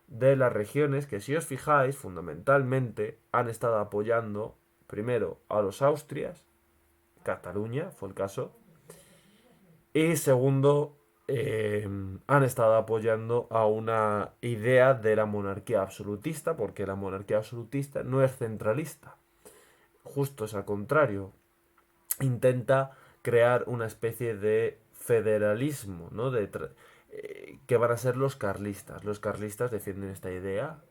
de las regiones que, si os fijáis, fundamentalmente han estado apoyando primero a los Austrias, Cataluña fue el caso, y segundo, han estado apoyando a una idea de la monarquía absolutista, porque la monarquía absolutista no es centralista, justo es al contrario, intenta crear una especie de federalismo, ¿no? Que van a ser los carlistas. Los carlistas defienden esta idea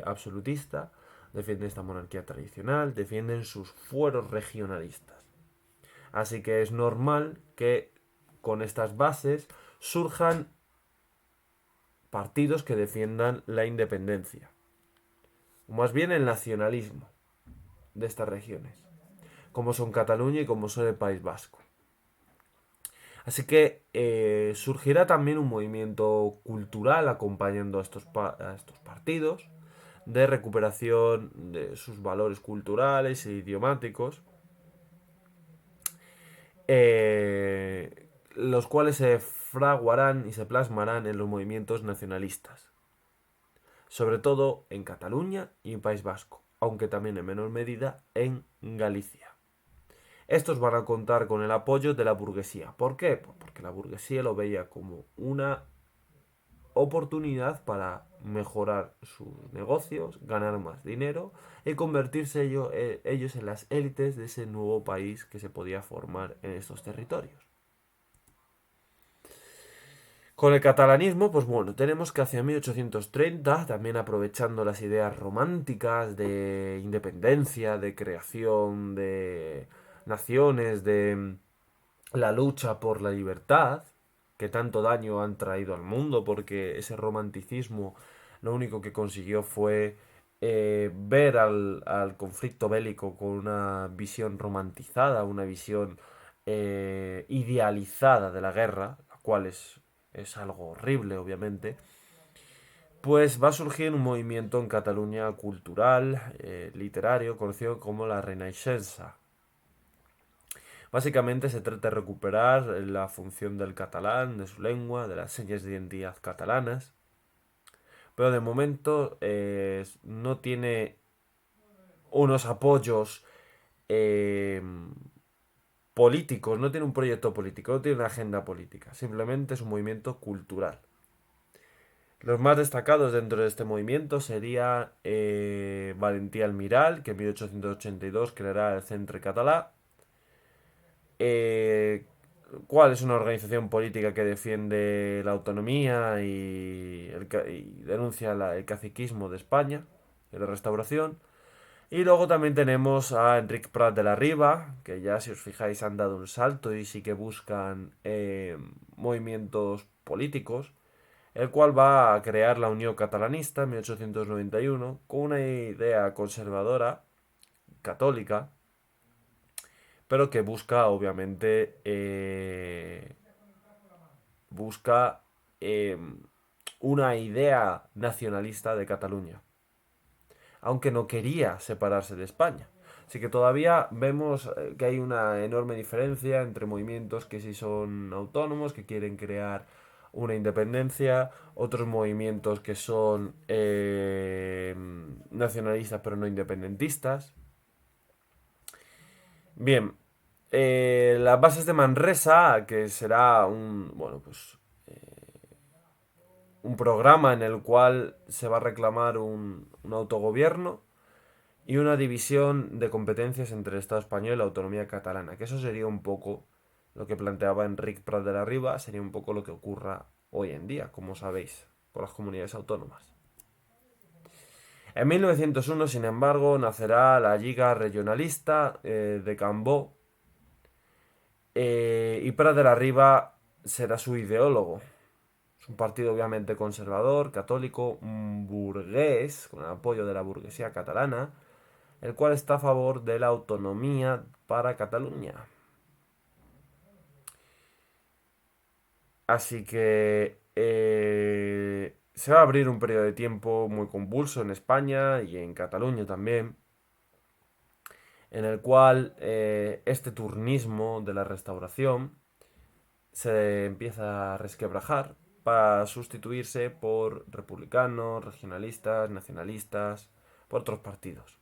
absolutista, defienden esta monarquía tradicional, defienden sus fueros regionalistas. Así que es normal que con estas bases surjan partidos que defiendan la independencia, o más bien el nacionalismo de estas regiones, como son Cataluña y como son el País Vasco. Así que surgirá también un movimiento cultural acompañando a estos partidos, de recuperación de sus valores culturales e idiomáticos, los cuales fraguarán y se plasmarán en los movimientos nacionalistas, sobre todo en Cataluña y en País Vasco, aunque también en menor medida en Galicia. Estos van a contar con el apoyo de la burguesía. ¿Por qué? Pues porque la burguesía lo veía como una oportunidad para mejorar sus negocios, ganar más dinero y convertirse ellos en las élites de ese nuevo país que se podía formar en estos territorios. Con el catalanismo, pues bueno, tenemos que hacia 1830, también aprovechando las ideas románticas de independencia, de creación de naciones, de la lucha por la libertad, que tanto daño han traído al mundo, porque ese romanticismo lo único que consiguió fue ver al conflicto bélico con una visión romantizada, una visión idealizada de la guerra, la cual es algo horrible, obviamente. Pues va a surgir un movimiento en Cataluña cultural, literario, conocido como la Renaixença. Básicamente se trata de recuperar la función del catalán, de su lengua, de las señas de identidad catalanas, pero de momento no tiene unos apoyos eh, políticos, no tiene un proyecto político, no tiene una agenda política, simplemente es un movimiento cultural. Los más destacados dentro de este movimiento sería Valentí Almiral, que en 1882 creará el Centre Català, eh, cuál es una organización política que defiende la autonomía y denuncia el caciquismo de España y la restauración. Y luego también tenemos a Enric Prat de la Riba, que ya si os fijáis han dado un salto y sí que buscan movimientos políticos, el cual va a crear la Unión Catalanista en 1891 con una idea conservadora, católica, pero que busca obviamente busca eh, una idea nacionalista de Cataluña, aunque no quería separarse de España. Así que todavía vemos que hay una enorme diferencia entre movimientos que sí son autónomos, que quieren crear una independencia, otros movimientos que son nacionalistas pero no independentistas. Bien, las bases de Manresa, que será un programa en el cual se va a reclamar un autogobierno y una división de competencias entre el Estado español y la autonomía catalana, que eso sería un poco lo que planteaba Enric Prat de la Riba, sería un poco lo que ocurra hoy en día, como sabéis, por las comunidades autónomas. En 1901, sin embargo, nacerá la Lliga Regionalista de Cambó, y Prat de la Riba será su ideólogo. Es un partido obviamente conservador, católico, burgués, con el apoyo de la burguesía catalana, el cual está a favor de la autonomía para Cataluña. Así que se va a abrir un periodo de tiempo muy convulso en España y en Cataluña también, en el cual este turnismo de la restauración se empieza a resquebrajar para sustituirse por republicanos, regionalistas, nacionalistas, por otros partidos.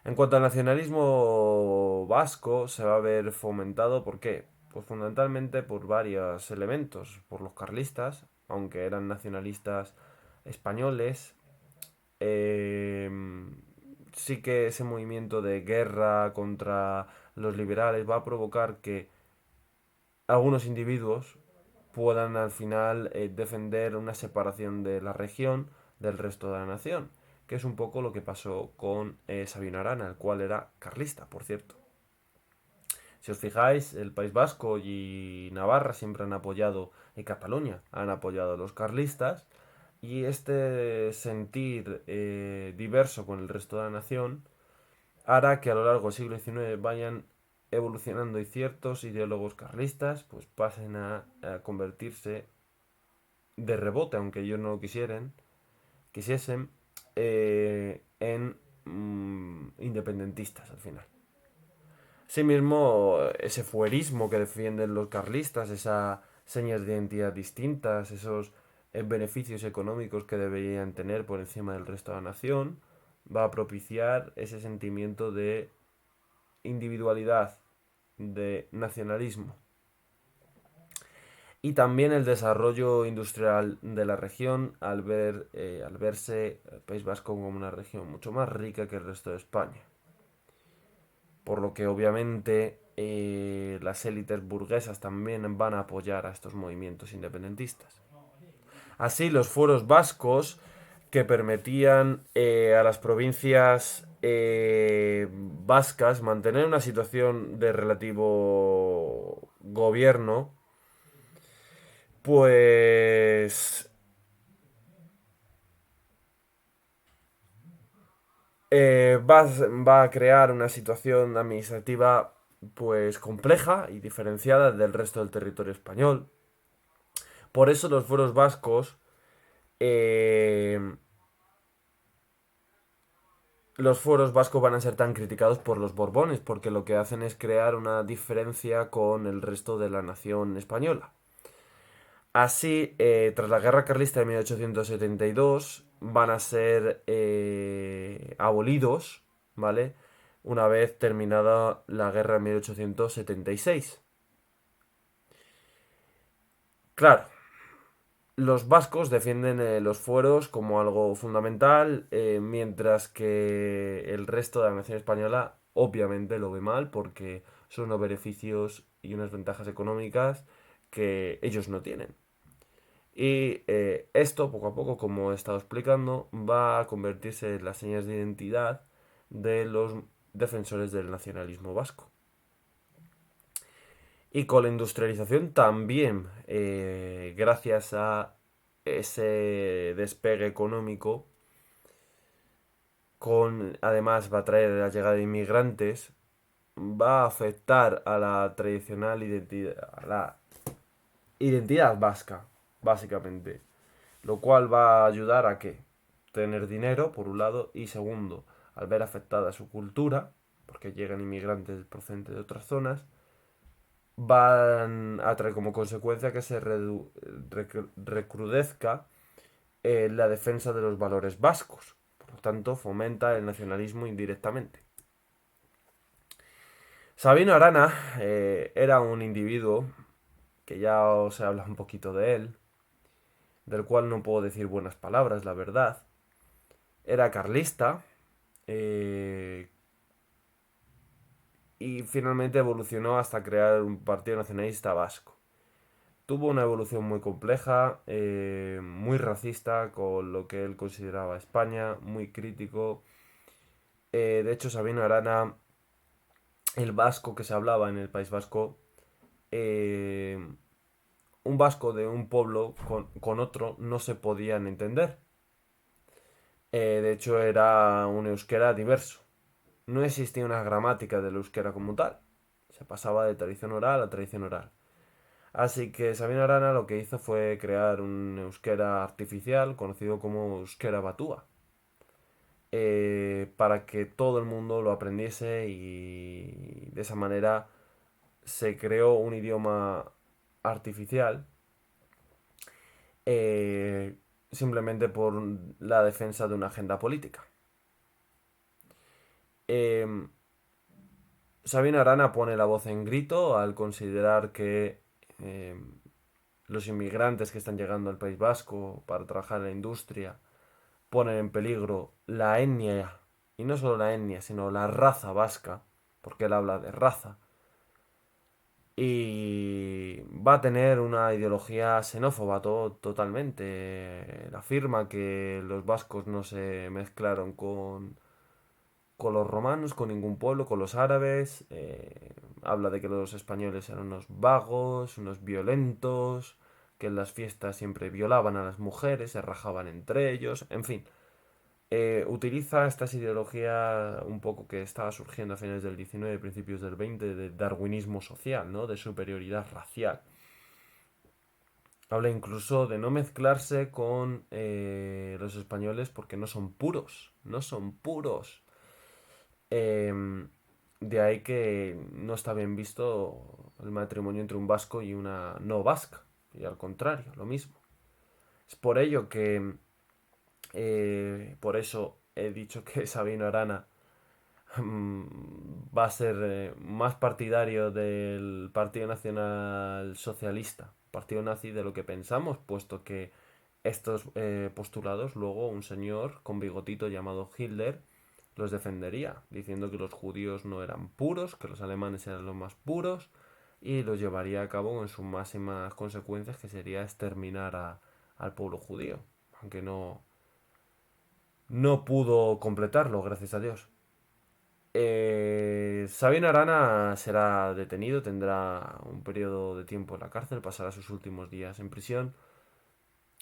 En cuanto al nacionalismo vasco, se va a ver fomentado, ¿por qué? Pues fundamentalmente por varios elementos, por los carlistas, aunque eran nacionalistas españoles, eh, sí que ese movimiento de guerra contra los liberales va a provocar que algunos individuos puedan al final defender una separación de la región del resto de la nación, que es un poco lo que pasó con Sabino Arana, el cual era carlista, por cierto. Si os fijáis, el País Vasco y Navarra siempre han apoyado, y Cataluña han apoyado a los carlistas, y este sentir diverso con el resto de la nación hará que a lo largo del siglo XIX vayan evolucionando y ciertos ideólogos carlistas pues pasen a convertirse de rebote, aunque ellos no lo quisiesen, en independentistas al final. Asimismo, ese fuerismo que defienden los carlistas, esa señas de identidad distintas, esos beneficios económicos que deberían tener por encima del resto de la nación, va a propiciar ese sentimiento de individualidad, de nacionalismo. Y también el desarrollo industrial de la región al verse el País Vasco como una región mucho más rica que el resto de España. Por lo que obviamente las élites burguesas también van a apoyar a estos movimientos independentistas. Así, los fueros vascos que permitían a las provincias vascas mantener una situación de relativo gobierno, pues va a crear una situación administrativa pues compleja y diferenciada del resto del territorio español. Por eso los fueros vascos eh, los fueros vascos van a ser tan criticados por los Borbones, porque lo que hacen es crear una diferencia con el resto de la nación española. Así, tras la Guerra Carlista de 1872, van a ser abolidos, ¿vale? Una vez terminada la guerra en 1876. Claro, los vascos defienden los fueros como algo fundamental, mientras que el resto de la nación española obviamente lo ve mal porque son unos beneficios y unas ventajas económicas que ellos no tienen. Y esto, poco a poco, como he estado explicando, va a convertirse en las señas de identidad de los defensores del nacionalismo vasco. Y con la industrialización también, gracias a ese despegue económico, además va a traer la llegada de inmigrantes, va a afectar a la tradicional identidad, a la identidad vasca, básicamente. Lo cual va a ayudar a que tener dinero, por un lado, y segundo, al ver afectada su cultura, porque llegan inmigrantes procedentes de otras zonas, van a traer como consecuencia que se recrudezca la defensa de los valores vascos. Por lo tanto, fomenta el nacionalismo indirectamente. Sabino Arana era un individuo que ya os he hablado un poquito de él, del cual no puedo decir buenas palabras, la verdad. Era carlista eh, y finalmente evolucionó hasta crear un partido nacionalista vasco. Tuvo una evolución muy compleja, muy racista con lo que él consideraba España, muy crítico. De hecho, Sabino Arana, el vasco que se hablaba en el País Vasco, eh, un vasco de un pueblo con otro no se podían entender. De hecho, era un euskera diverso. No existía una gramática del euskera como tal. Se pasaba de tradición oral a tradición oral. Así que Sabino Arana lo que hizo fue crear un euskera artificial conocido como euskera batúa. Para que todo el mundo lo aprendiese y de esa manera se creó un idioma artificial eh, simplemente por la defensa de una agenda política. Eh, Sabino Arana pone la voz en grito al considerar que eh, los inmigrantes que están llegando al País Vasco para trabajar en la industria ponen en peligro la etnia, y no solo la etnia, sino la raza vasca, porque él habla de raza, y va a tener una ideología xenófoba totalmente. Él afirma que los vascos no se mezclaron con los romanos, con ningún pueblo, con los árabes. Habla de que los españoles eran unos vagos, unos violentos, que en las fiestas siempre violaban a las mujeres, se rajaban entre ellos, en fin. Utiliza estas ideologías un poco que estaba surgiendo a finales del 19 principios del 20 de darwinismo social, ¿no? De superioridad racial. Habla incluso de no mezclarse con los españoles porque no son puros, no son puros. De ahí que no está bien visto el matrimonio entre un vasco y una no vasca. y al contrario, lo mismo. Es por ello que, por eso he dicho que Sabino Arana va a ser más partidario del Partido Nacional Socialista, Partido Nazi, de lo que pensamos, puesto que estos postulados luego un señor con bigotito llamado Hitler los defendería, diciendo que los judíos no eran puros, que los alemanes eran los más puros, y los llevaría a cabo en sus máximas consecuencias, que sería exterminar al pueblo judío, aunque no pudo completarlo, gracias a Dios. Sabino Arana será detenido, tendrá un periodo de tiempo en la cárcel, pasará sus últimos días en prisión.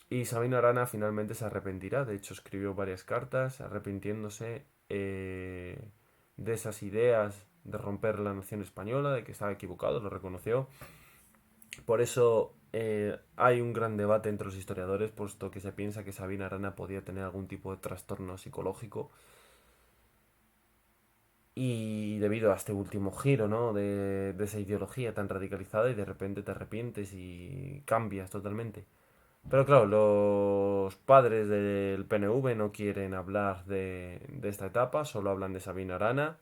Y Sabino Arana finalmente se arrepentirá. De hecho, escribió varias cartas arrepintiéndose de esas ideas de romper la nación española, de que estaba equivocado, lo reconoció. Por eso hay un gran debate entre los historiadores, puesto que se piensa que Sabino Arana podía tener algún tipo de trastorno psicológico. Y debido a este último giro, ¿no? De esa ideología tan radicalizada y de repente te arrepientes y cambias totalmente. Pero claro, los padres del PNV no quieren hablar de esta etapa, solo hablan de Sabino Arana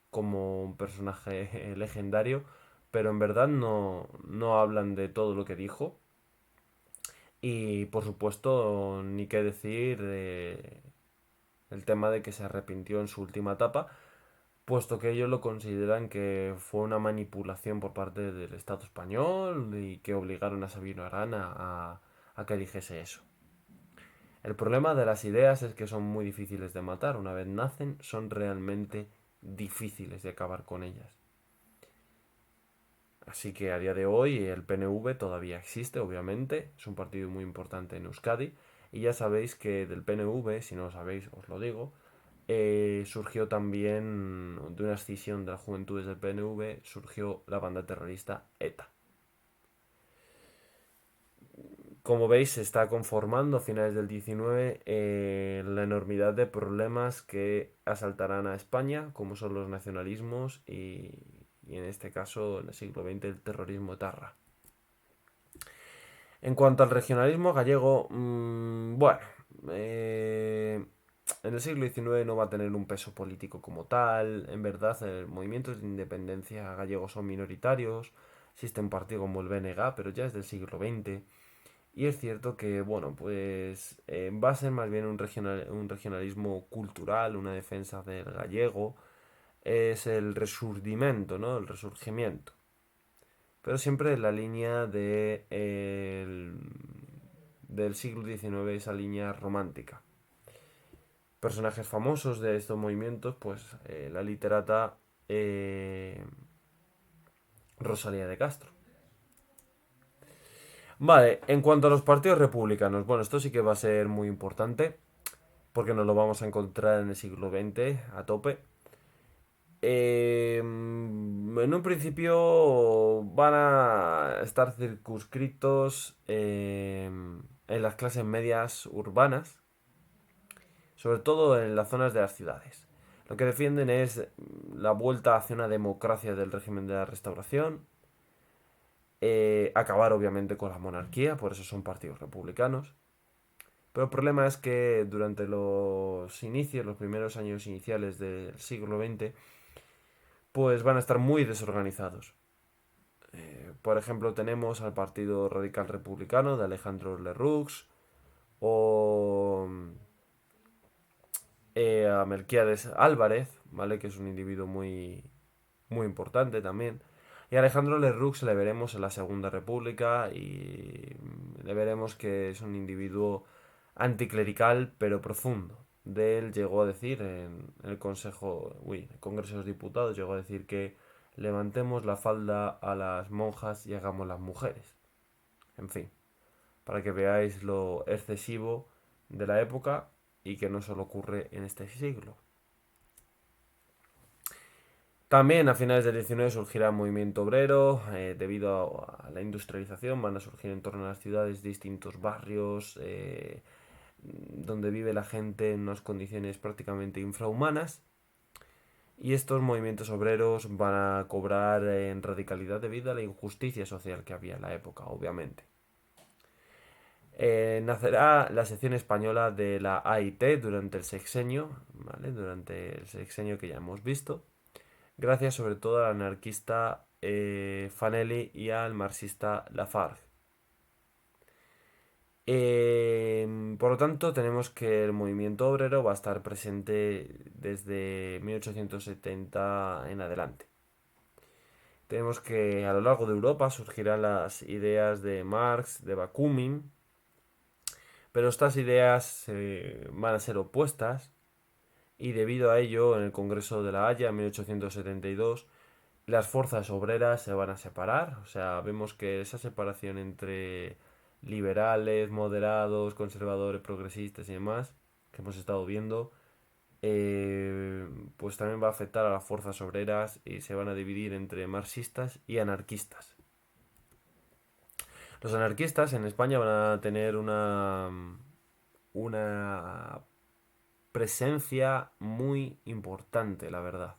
como un personaje legendario, pero en verdad no hablan de todo lo que dijo. Y por supuesto, ni qué decir el tema de que se arrepintió en su última etapa, puesto que ellos lo consideran que fue una manipulación por parte del Estado español y que obligaron a Sabino Arana a que dijese eso. El problema de las ideas es que son muy difíciles de matar. Una vez nacen, son realmente difíciles de acabar con ellas. Así que a día de hoy el PNV todavía existe, obviamente. Es un partido muy importante en Euskadi. Y ya sabéis que del PNV, si no lo sabéis, os lo digo, surgió también de una escisión de las juventudes del PNV, surgió la banda terrorista ETA. Como veis, se está conformando a finales del 19 la enormidad de problemas que asaltarán a España, como son los nacionalismos y en este caso, en el siglo XX, el terrorismo etarra. En cuanto al regionalismo gallego, bueno, en el siglo XIX no va a tener un peso político como tal. En verdad, movimientos de independencia gallegos son minoritarios. Existe un partido como el BNG, pero ya es del siglo XX. Y es cierto que, bueno, pues va a ser más bien un regionalismo cultural, una defensa del gallego. Es el resurgimiento, ¿no? El resurgimiento. Pero siempre en la línea del siglo XIX, esa línea romántica. Personajes famosos de estos movimientos, pues la literata Rosalía de Castro. Vale, en cuanto a los partidos republicanos, bueno, esto sí que va a ser muy importante, porque nos lo vamos a encontrar en el siglo XX a tope. En un principio van a estar circunscritos en las clases medias urbanas, sobre todo en las zonas de las ciudades. Lo que defienden es la vuelta hacia una democracia del régimen de la Restauración, acabar obviamente con la monarquía, por eso son partidos republicanos. Pero el problema es que durante los inicios, los primeros años iniciales del siglo XX, pues van a estar muy desorganizados. Por ejemplo, tenemos al Partido Radical Republicano de Alejandro Lerroux o a Melquiades Álvarez, ¿vale? Que es un individuo muy importante también. Y a Alejandro Lerroux le veremos en la Segunda República y le veremos que es un individuo anticlerical pero profundo. De él llegó a decir en el el Congreso de los Diputados, llegó a decir que levantemos la falda a las monjas y hagamos las mujeres. En fin, para que veáis lo excesivo de la época y que no solo ocurre en este siglo. También a finales del 19 surgirá el movimiento obrero, debido a la industrialización van a surgir en torno a las ciudades distintos barrios donde vive la gente en unas condiciones prácticamente infrahumanas y estos movimientos obreros van a cobrar en radicalidad debido a la injusticia social que había en la época, obviamente. Nacerá la sección española de la AIT durante el sexenio, ¿vale? Durante el sexenio que ya hemos visto, gracias sobre todo al anarquista Fanelli y al marxista Lafargue. Por lo tanto, tenemos que el movimiento obrero va a estar presente desde 1870 en adelante. Tenemos que a lo largo de Europa surgirán las ideas de Marx, de Bakunin, pero estas ideas van a ser opuestas y debido a ello, en el Congreso de La Haya en 1872, las fuerzas obreras se van a separar. O sea, vemos que esa separación entre liberales, moderados, conservadores, progresistas y demás, que hemos estado viendo, pues también va a afectar a las fuerzas obreras y se van a dividir entre marxistas y anarquistas. Los anarquistas en España van a tener una presencia muy importante, la verdad.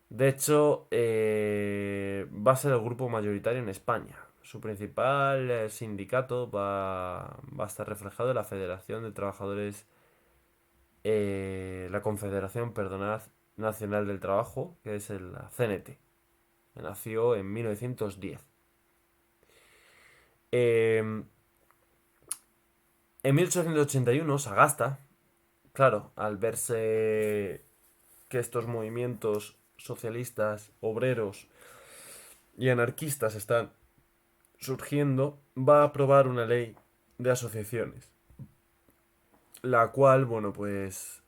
De hecho, va a ser el grupo mayoritario en España. Su principal sindicato va a estar reflejado en la Federación de Trabajadores, la Confederación, perdonad, Nacional del Trabajo, que es el CNT. Nació en 1910. En 1881, Sagasta, claro, al verse que estos movimientos socialistas, obreros y anarquistas están surgiendo, va a aprobar una ley de asociaciones, la cual, bueno, pues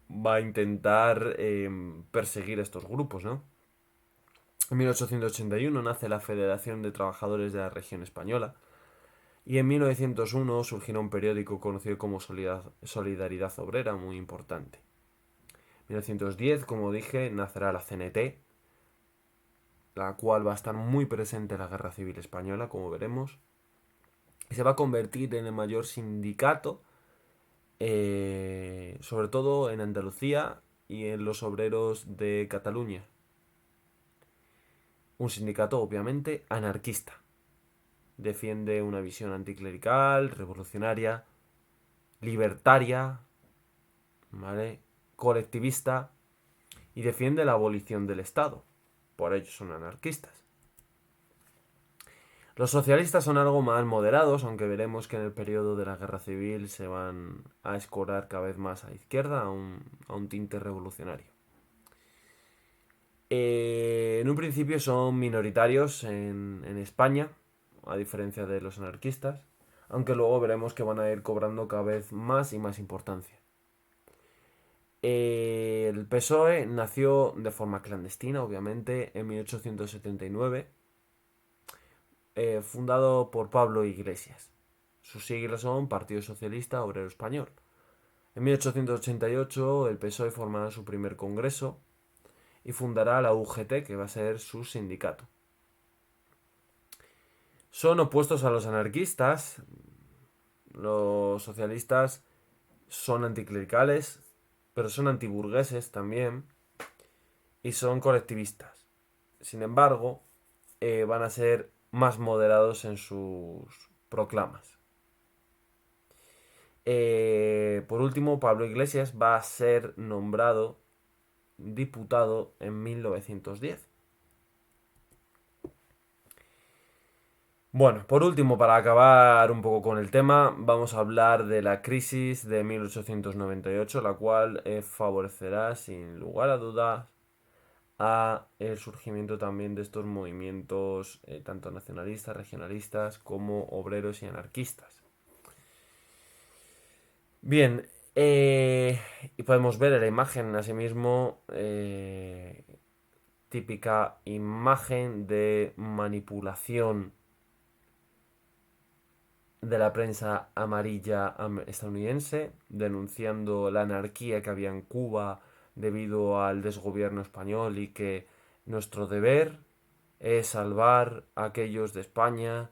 va a intentar perseguir a estos grupos, ¿no? En 1881 nace la Federación de Trabajadores de la Región Española y en 1901 surgirá un periódico conocido como Solidaridad Obrera, muy importante. En 1910, como dije, nacerá la CNT, la cual va a estar muy presente en la Guerra Civil Española, como veremos, y se va a convertir en el mayor sindicato, sobre todo en Andalucía y en los obreros de Cataluña. Un sindicato obviamente anarquista. Defiende una visión anticlerical, revolucionaria, libertaria, ¿vale? Colectivista y defiende la abolición del Estado. Por ello son anarquistas. Los socialistas son algo más moderados, aunque veremos que en el periodo de la guerra civil se van a escorar cada vez más a izquierda, a un tinte revolucionario. En un principio son minoritarios en España, a diferencia de los anarquistas, aunque luego veremos que van a ir cobrando cada vez más y más importancia. El PSOE nació de forma clandestina, obviamente, en 1879, fundado por Pablo Iglesias. Sus siglas son Partido Socialista Obrero Español. En 1888 el PSOE formará su primer congreso y fundará la UGT, que va a ser su sindicato. Son opuestos a los anarquistas. Los socialistas son anticlericales, pero son antiburgueses también y son colectivistas. Sin embargo, van a ser más moderados en sus proclamas. Por último, Pablo Iglesias va a ser nombrado diputado en 1910. Bueno, por último, para acabar un poco con el tema, vamos a hablar de la crisis de 1898, la cual favorecerá sin lugar a dudas a el surgimiento también de estos movimientos tanto nacionalistas, regionalistas como obreros y anarquistas. Bien, y podemos ver en la imagen asimismo típica imagen de manipulación de la prensa amarilla estadounidense, denunciando la anarquía que había en Cuba debido al desgobierno español y que nuestro deber es salvar a aquellos de España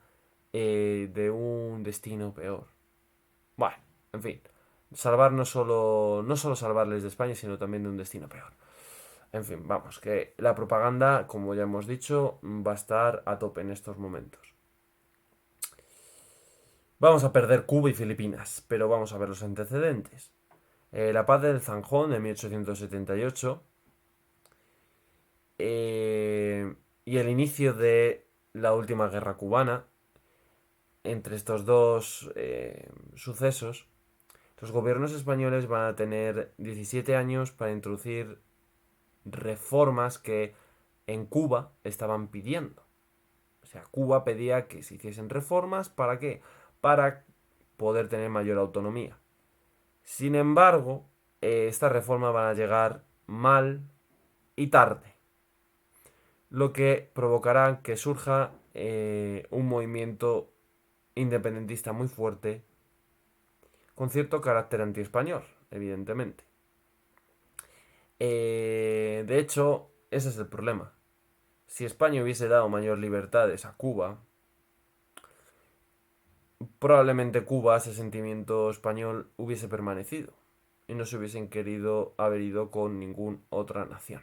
de un destino peor. Bueno, en fin, salvar no solo salvarles de España, sino también de un destino peor. En fin, vamos, que la propaganda, como ya hemos dicho, va a estar a tope en estos momentos. Vamos a perder Cuba y Filipinas, pero vamos a ver los antecedentes. La paz del Zanjón de 1878 y el inicio de la última guerra cubana. Entre estos dos sucesos, los gobiernos españoles van a tener 17 años para introducir reformas que en Cuba estaban pidiendo. O sea, Cuba pedía que se hiciesen reformas. ¿Para qué? Para poder tener mayor autonomía. Sin embargo, estas reformas van a llegar mal y tarde, lo que provocará que surja un movimiento independentista muy fuerte, con cierto carácter antiespañol, evidentemente. De hecho, ese es el problema. Si España hubiese dado mayor libertades a Cuba, probablemente Cuba, ese sentimiento español, hubiese permanecido y no se hubiesen querido haber ido con ninguna otra nación.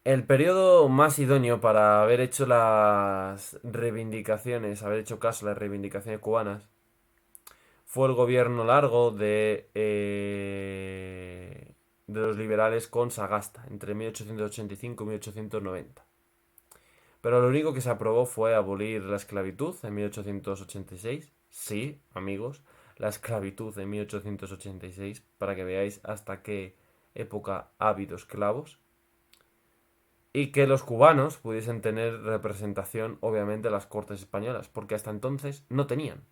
El periodo más idóneo para haber hecho las reivindicaciones, haber hecho caso a las reivindicaciones cubanas, fue el gobierno largo de los liberales con Sagasta, entre 1885 y 1890. Pero lo único que se aprobó fue abolir la esclavitud en 1886. Sí, amigos, la esclavitud en 1886, para que veáis hasta qué época ha habido esclavos. Y que los cubanos pudiesen tener representación, obviamente, en las Cortes españolas, porque hasta entonces no tenían.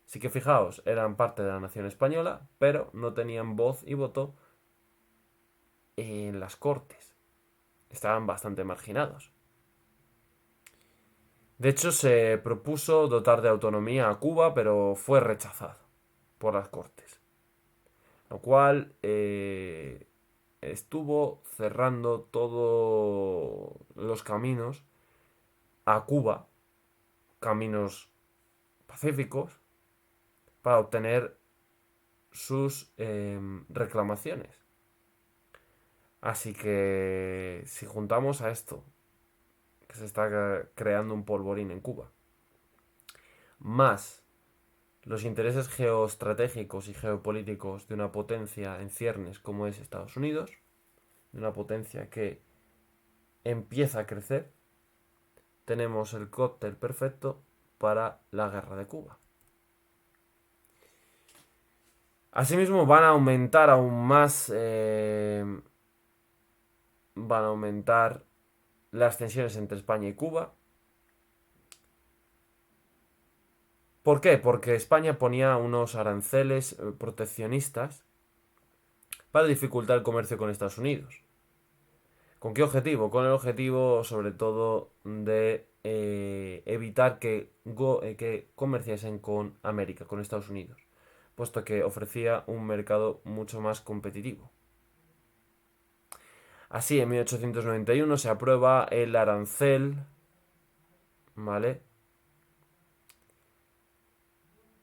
Sí que fijaos, eran parte de la nación española, pero no tenían voz y voto en las Cortes. Estaban bastante marginados. De hecho, se propuso dotar de autonomía a Cuba, pero fue rechazado por las Cortes. Lo cual estuvo cerrando todos los caminos a Cuba, caminos pacíficos, para obtener sus reclamaciones. Así que si juntamos a esto, que se está creando un polvorín en Cuba, más los intereses geoestratégicos y geopolíticos de una potencia en ciernes como es Estados Unidos, de una potencia que empieza a crecer, tenemos el cóctel perfecto para la guerra de Cuba. Asimismo, van a aumentar aún más, van a aumentar las tensiones entre España y Cuba. ¿Por qué? Porque España ponía unos aranceles proteccionistas para dificultar el comercio con Estados Unidos. ¿Con qué objetivo? Con el objetivo, sobre todo, de evitar que comerciasen con América, con Estados Unidos, puesto que ofrecía un mercado mucho más competitivo. Así, en 1891 se aprueba el arancel, ¿vale?,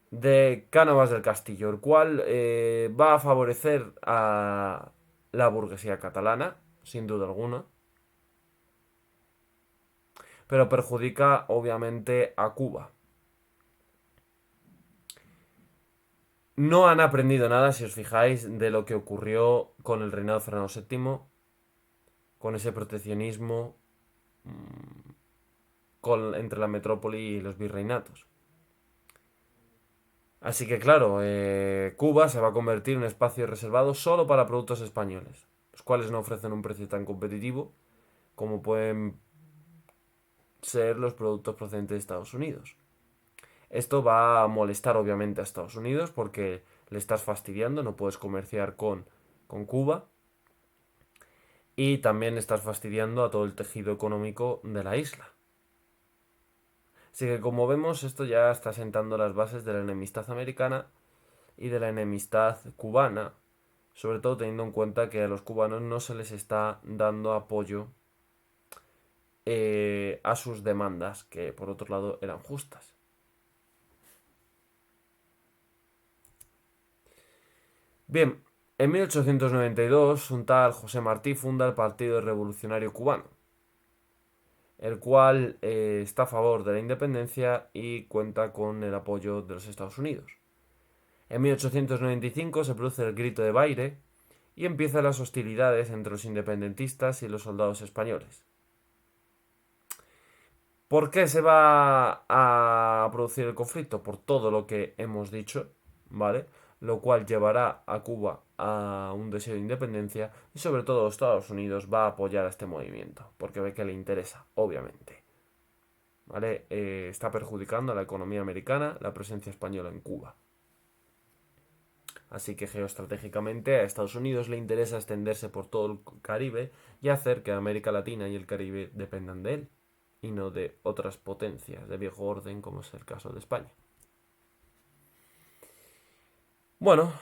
de Cánovas del Castillo, el cual va a favorecer a la burguesía catalana, sin duda alguna, pero perjudica obviamente a Cuba. No han aprendido nada, si os fijáis, de lo que ocurrió con el reinado de Fernando VII, con ese proteccionismo entre la metrópoli y los virreinatos. Así que claro, Cuba se va a convertir en un espacio reservado solo para productos españoles, los cuales no ofrecen un precio tan competitivo como pueden ser los productos procedentes de Estados Unidos. Esto va a molestar obviamente a Estados Unidos porque le estás fastidiando, no puedes comerciar con Cuba y también estás fastidiando a todo el tejido económico de la isla. Así que como vemos, esto ya está sentando las bases de la enemistad americana y de la enemistad cubana, sobre todo teniendo en cuenta que a los cubanos no se les está dando apoyo a sus demandas, que por otro lado eran justas. Bien, En 1892, un tal José Martí funda el Partido Revolucionario Cubano, el cual está a favor de la independencia y cuenta con el apoyo de los Estados Unidos. En 1895 se produce el Grito de Baire y empiezan las hostilidades entre los independentistas y los soldados españoles. ¿Por qué se va a producir el conflicto? Por todo lo que hemos dicho, ¿vale? Lo cual llevará a Cuba a un deseo de independencia y sobre todo Estados Unidos va a apoyar a este movimiento, porque ve que le interesa, obviamente. ¿Vale? Está perjudicando a la economía americana la presencia española en Cuba. Así que geoestratégicamente a Estados Unidos le interesa extenderse por todo el Caribe y hacer que América Latina y el Caribe dependan de él, y no de otras potencias de viejo orden como es el caso de España. Bueno,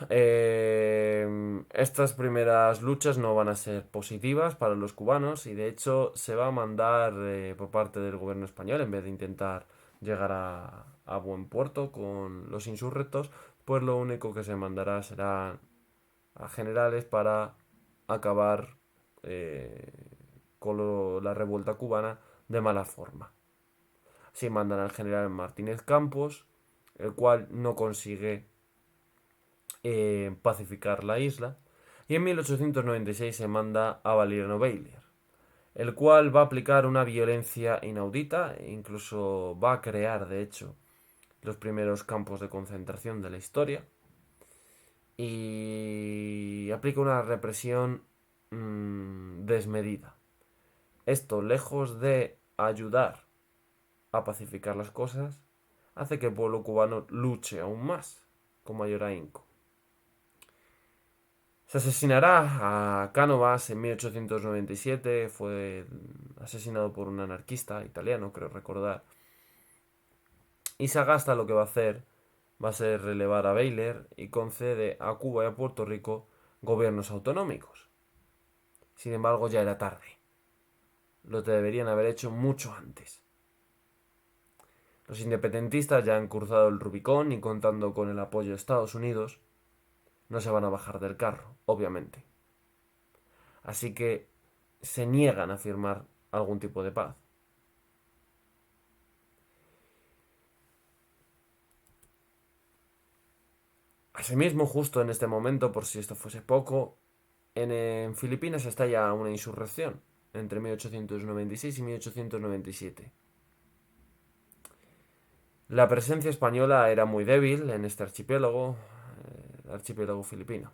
estas primeras luchas no van a ser positivas para los cubanos y de hecho se va a mandar por parte del gobierno español, en vez de intentar llegar a buen puerto con los insurrectos, pues lo único que se mandará será a generales para acabar eh, con la revuelta cubana de mala forma. Así mandan al general Martínez Campos, el cual no consigue pacificar la isla, y en 1896 se manda a Valeriano Bayler, el cual va a aplicar una violencia inaudita e incluso va a crear, de hecho, los primeros campos de concentración de la historia y aplica una represión desmedida. Esto, lejos de ayudar a pacificar las cosas, hace que el pueblo cubano luche aún más, con mayor ahínco. Se asesinará a Cánovas en 1897, fue asesinado por un anarquista italiano, creo recordar. Y Sagasta lo que va a hacer va a ser relevar a Bayler y concede a Cuba y a Puerto Rico gobiernos autonómicos. Sin embargo, ya era tarde. Lo deberían haber hecho mucho antes. Los independentistas ya han cruzado el Rubicón y contando con el apoyo de Estados Unidos, no se van a bajar del carro, obviamente. Así que se niegan a firmar algún tipo de paz. Asimismo, justo en este momento, por si esto fuese poco, en Filipinas estalla una insurrección entre 1896 y 1897. La presencia española era muy débil en este archipiélago, el archipiélago filipino.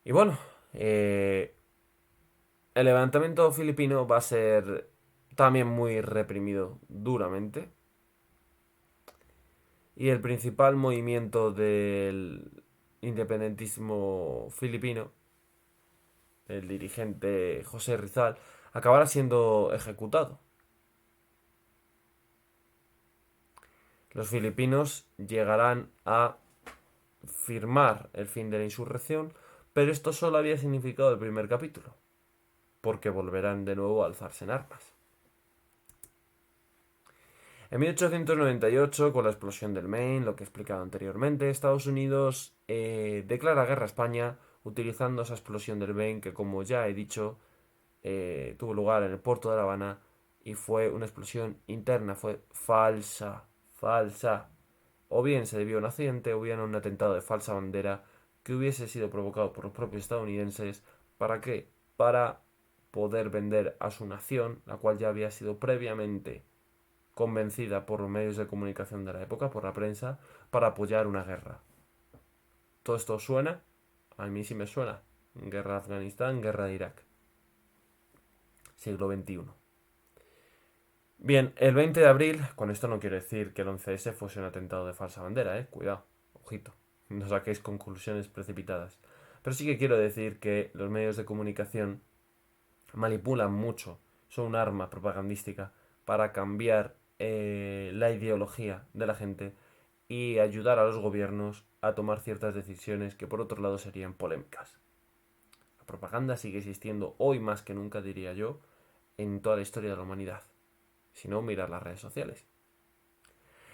Y bueno, el levantamiento filipino va a ser también muy reprimido duramente. Y el principal movimiento del independentismo filipino, el dirigente José Rizal, acabará siendo ejecutado. Los filipinos llegarán a firmar el fin de la insurrección, pero esto solo había significado el primer capítulo, porque volverán de nuevo a alzarse en armas. En 1898, con la explosión del Maine, lo que he explicado anteriormente, Estados Unidos declara guerra a España utilizando esa explosión del Maine que, como ya he dicho, tuvo lugar en el puerto de La Habana y fue una explosión interna, fue falsa, falsa. O bien se debió a un accidente o bien a un atentado de falsa bandera que hubiese sido provocado por los propios estadounidenses. ¿Para qué? Para poder vender a su nación, la cual ya había sido previamente convencida por los medios de comunicación de la época, por la prensa, para apoyar una guerra. ¿Todo esto suena? A mí sí me suena. Guerra de Afganistán, guerra de Irak. Siglo XXI. Bien, el 20 de abril, con esto no quiero decir que el 11S fuese un atentado de falsa bandera, cuidado, ojito, no saquéis conclusiones precipitadas. Pero sí que quiero decir que los medios de comunicación manipulan mucho, son un arma propagandística para cambiar la ideología de la gente y ayudar a los gobiernos a tomar ciertas decisiones que por otro lado serían polémicas. La propaganda sigue existiendo hoy más que nunca, diría yo, en toda la historia de la humanidad. Si no, mirar las redes sociales.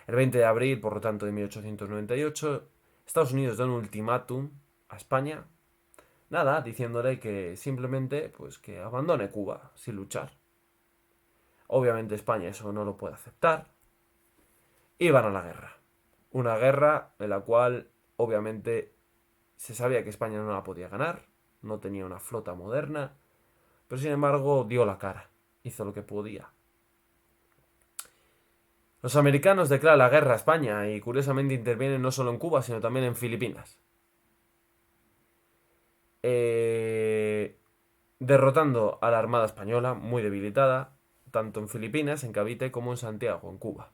El 20 de abril, por lo tanto, de 1898, Estados Unidos da un ultimátum a España, nada, diciéndole que simplemente pues que abandone Cuba sin luchar. Obviamente España eso no lo puede aceptar y van a la guerra. Una guerra en la cual obviamente se sabía que España no la podía ganar, no tenía una flota moderna, pero sin embargo dio la cara, hizo lo que podía. Los americanos declaran la guerra a España y curiosamente intervienen no solo en Cuba, sino también en Filipinas. Derrotando a la Armada Española, muy debilitada, tanto en Filipinas, en Cavite, como en Santiago, en Cuba.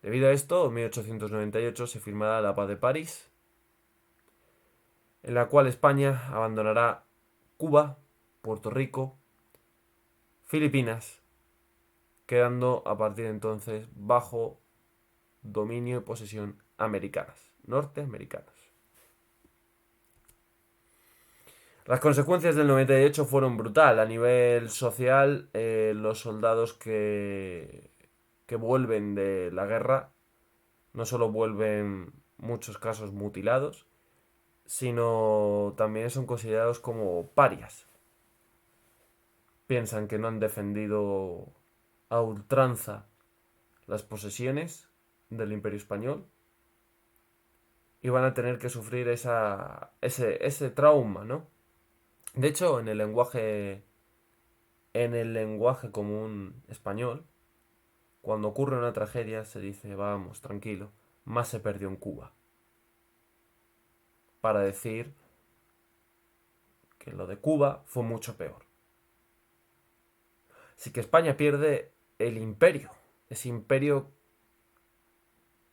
Debido a esto, en 1898 se firmará la Paz de París, en la cual España abandonará Cuba, Puerto Rico, Filipinas, quedando a partir de entonces bajo dominio y posesión americanas, norteamericanos. Las consecuencias del 98 fueron brutal. A nivel social, los soldados que vuelven de la guerra no solo vuelven muchos casos mutilados, sino también son considerados como parias. Piensan que no han defendido a ultranza las posesiones del Imperio Español y van a tener que sufrir ese trauma, ¿no? De hecho, en el lenguaje común español, cuando ocurre una tragedia se dice, vamos, tranquilo, más se perdió en Cuba. Para decir que lo de Cuba fue mucho peor. Así que España pierde el imperio, ese imperio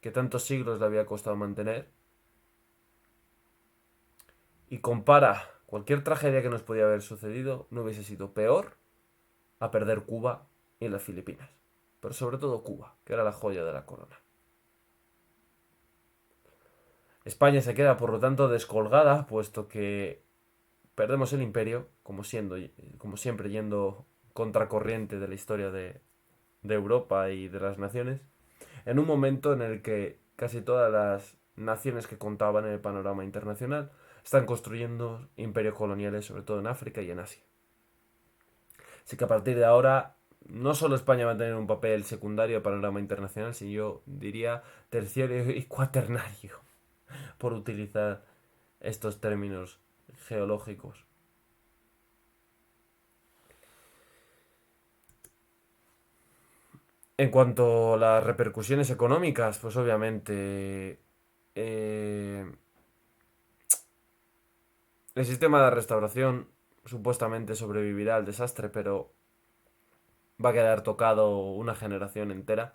que tantos siglos le había costado mantener, y compara cualquier tragedia que nos podía haber sucedido, no hubiese sido peor a perder Cuba y las Filipinas. Pero sobre todo Cuba, que era la joya de la corona. España se queda, por lo tanto, descolgada, puesto que perdemos el imperio, como siempre yendo contracorriente de la historia de Europa y de las naciones, en un momento en el que casi todas las naciones que contaban en el panorama internacional están construyendo imperios coloniales, sobre todo en África y en Asia. Así que a partir de ahora, no solo España va a tener un papel secundario en el panorama internacional, sino yo diría terciario y cuaternario, por utilizar estos términos geológicos. En cuanto a las repercusiones económicas, pues obviamente el sistema de restauración supuestamente sobrevivirá al desastre, pero va a quedar tocado una generación entera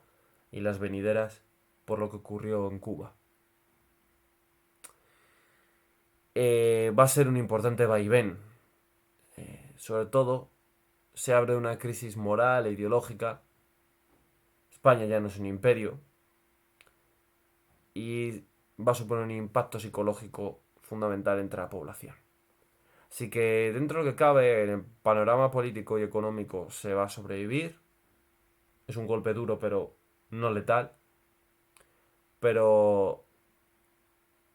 y las venideras por lo que ocurrió en Cuba. Va a ser un importante vaivén. Sobre todo, se abre una crisis moral e ideológica. España ya no es un imperio y va a suponer un impacto psicológico fundamental entre la población. Así que dentro de lo que cabe, en el panorama político y económico se va a sobrevivir. Es un golpe duro, pero no letal. Pero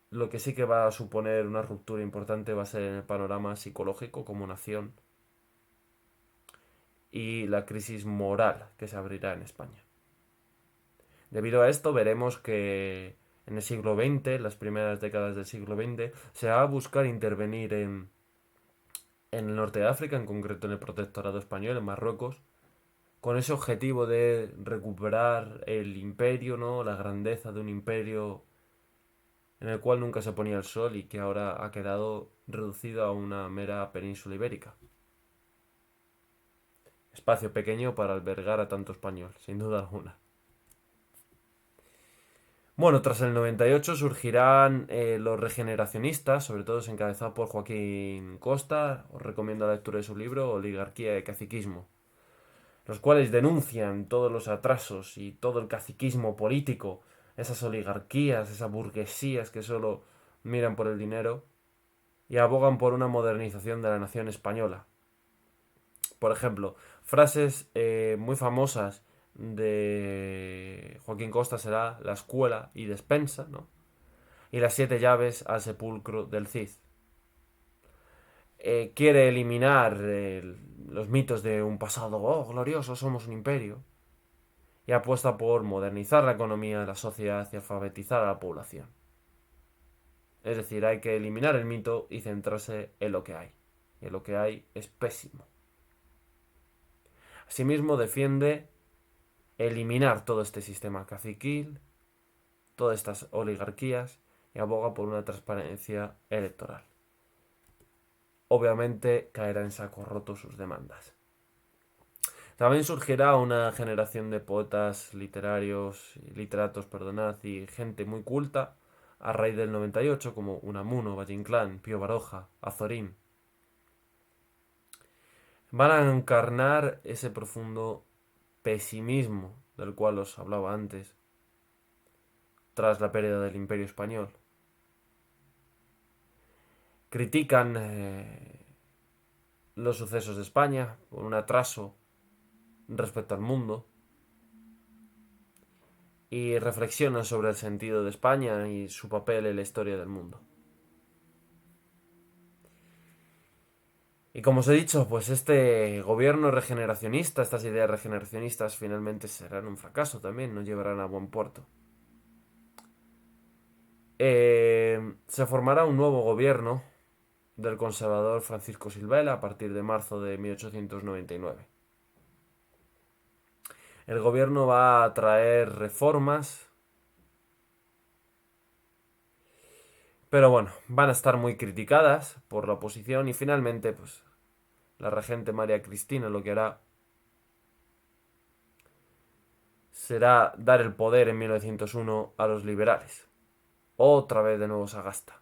lo que sí que va a suponer una ruptura importante va a ser en el panorama psicológico como nación y la crisis moral que se abrirá en España. Debido a esto veremos que en el siglo XX, las primeras décadas del siglo XX, se va a buscar intervenir en el norte de África, en concreto en el protectorado español, en Marruecos, con ese objetivo de recuperar el imperio, ¿no? La grandeza de un imperio en el cual nunca se ponía el sol y que ahora ha quedado reducido a una mera península ibérica. Espacio pequeño para albergar a tanto español, sin duda alguna. Bueno, tras el 98 surgirán los regeneracionistas, sobre todo encabezados por Joaquín Costa. Os recomiendo la lectura de su libro Oligarquía y Caciquismo, los cuales denuncian todos los atrasos y todo el caciquismo político, esas oligarquías, esas burguesías que solo miran por el dinero y abogan por una modernización de la nación española. Por ejemplo, frases muy famosas de Joaquín Costa será la escuela y despensa, ¿no? y las 7 llaves al sepulcro del Cid. Quiere eliminar los mitos de un pasado glorioso, somos un imperio, y apuesta por modernizar la economía de la sociedad y alfabetizar a la población. Es decir, hay que eliminar el mito y centrarse en lo que hay. Y lo que hay es pésimo. Asimismo, defiende eliminar todo este sistema caciquil, todas estas oligarquías, y aboga por una transparencia electoral. Obviamente caerá en saco roto sus demandas. También surgirá una generación de poetas literatos, y gente muy culta a raíz del 98, como Unamuno, Valle Inclán, Pío Baroja, Azorín. Van a encarnar ese profundo pesimismo del cual os hablaba antes, tras la pérdida del Imperio Español. Critican los sucesos de España por un atraso respecto al mundo y reflexionan sobre el sentido de España y su papel en la historia del mundo. Y como os he dicho, pues este gobierno regeneracionista, estas ideas regeneracionistas finalmente serán un fracaso también, no llevarán a buen puerto. Se formará un nuevo gobierno del conservador Francisco Silvela a partir de marzo de 1899. El gobierno va a traer reformas, pero bueno, van a estar muy criticadas por la oposición y finalmente, pues, la regente María Cristina lo que hará será dar el poder en 1901 a los liberales. Otra vez de nuevo Sagasta.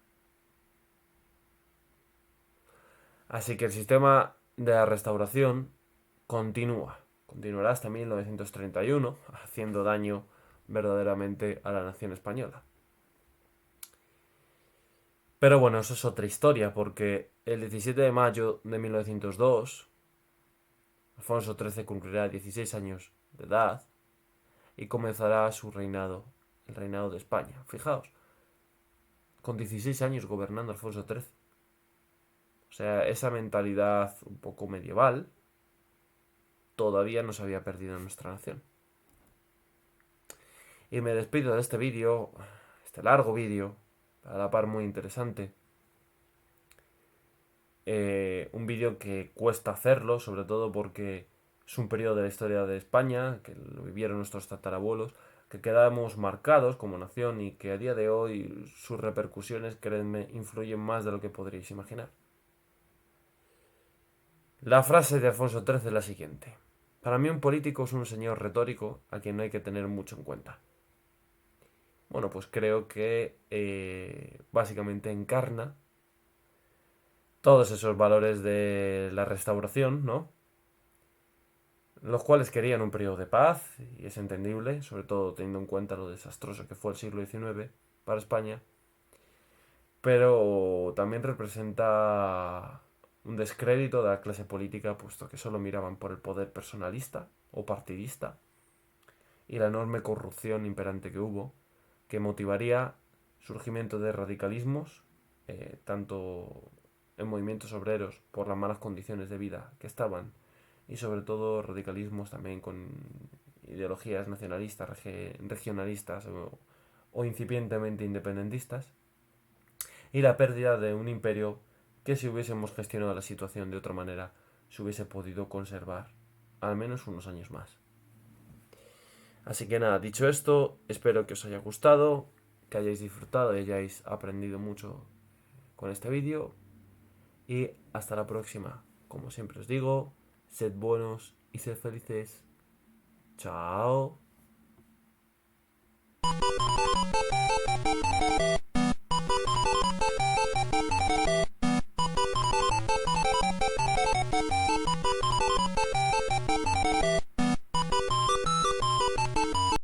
Así que el sistema de la restauración continuará hasta 1931, haciendo daño verdaderamente a la nación española. Pero bueno, eso es otra historia, porque el 17 de mayo de 1902, Alfonso XIII cumplirá 16 años de edad y comenzará su reinado, el reinado de España. Fijaos, con 16 años gobernando Alfonso XIII. O sea, esa mentalidad un poco medieval todavía no se había perdido en nuestra nación. Y me despido de este vídeo, este largo vídeo, a la par muy interesante. Un vídeo que cuesta hacerlo, sobre todo porque es un periodo de la historia de España, que lo vivieron nuestros tatarabuelos, que quedamos marcados como nación y que a día de hoy sus repercusiones, créanme, influyen más de lo que podríais imaginar. La frase de Alfonso XIII es la siguiente. Para mí un político es un señor retórico a quien no hay que tener mucho en cuenta. Bueno, pues creo que básicamente encarna todos esos valores de la restauración, ¿no? Los cuales querían un periodo de paz, y es entendible, sobre todo teniendo en cuenta lo desastroso que fue el siglo XIX para España, pero también representa un descrédito de la clase política, puesto que solo miraban por el poder personalista o partidista y la enorme corrupción imperante que hubo, que motivaría surgimiento de radicalismos, tanto en movimientos obreros por las malas condiciones de vida que estaban, y sobre todo radicalismos también con ideologías nacionalistas, regionalistas o incipientemente independentistas, y la pérdida de un imperio que, si hubiésemos gestionado la situación de otra manera, se hubiese podido conservar al menos unos años más. Así que nada, dicho esto, espero que os haya gustado, que hayáis disfrutado y hayáis aprendido mucho con este vídeo. Y hasta la próxima. Como siempre os digo, sed buenos y sed felices. Chao.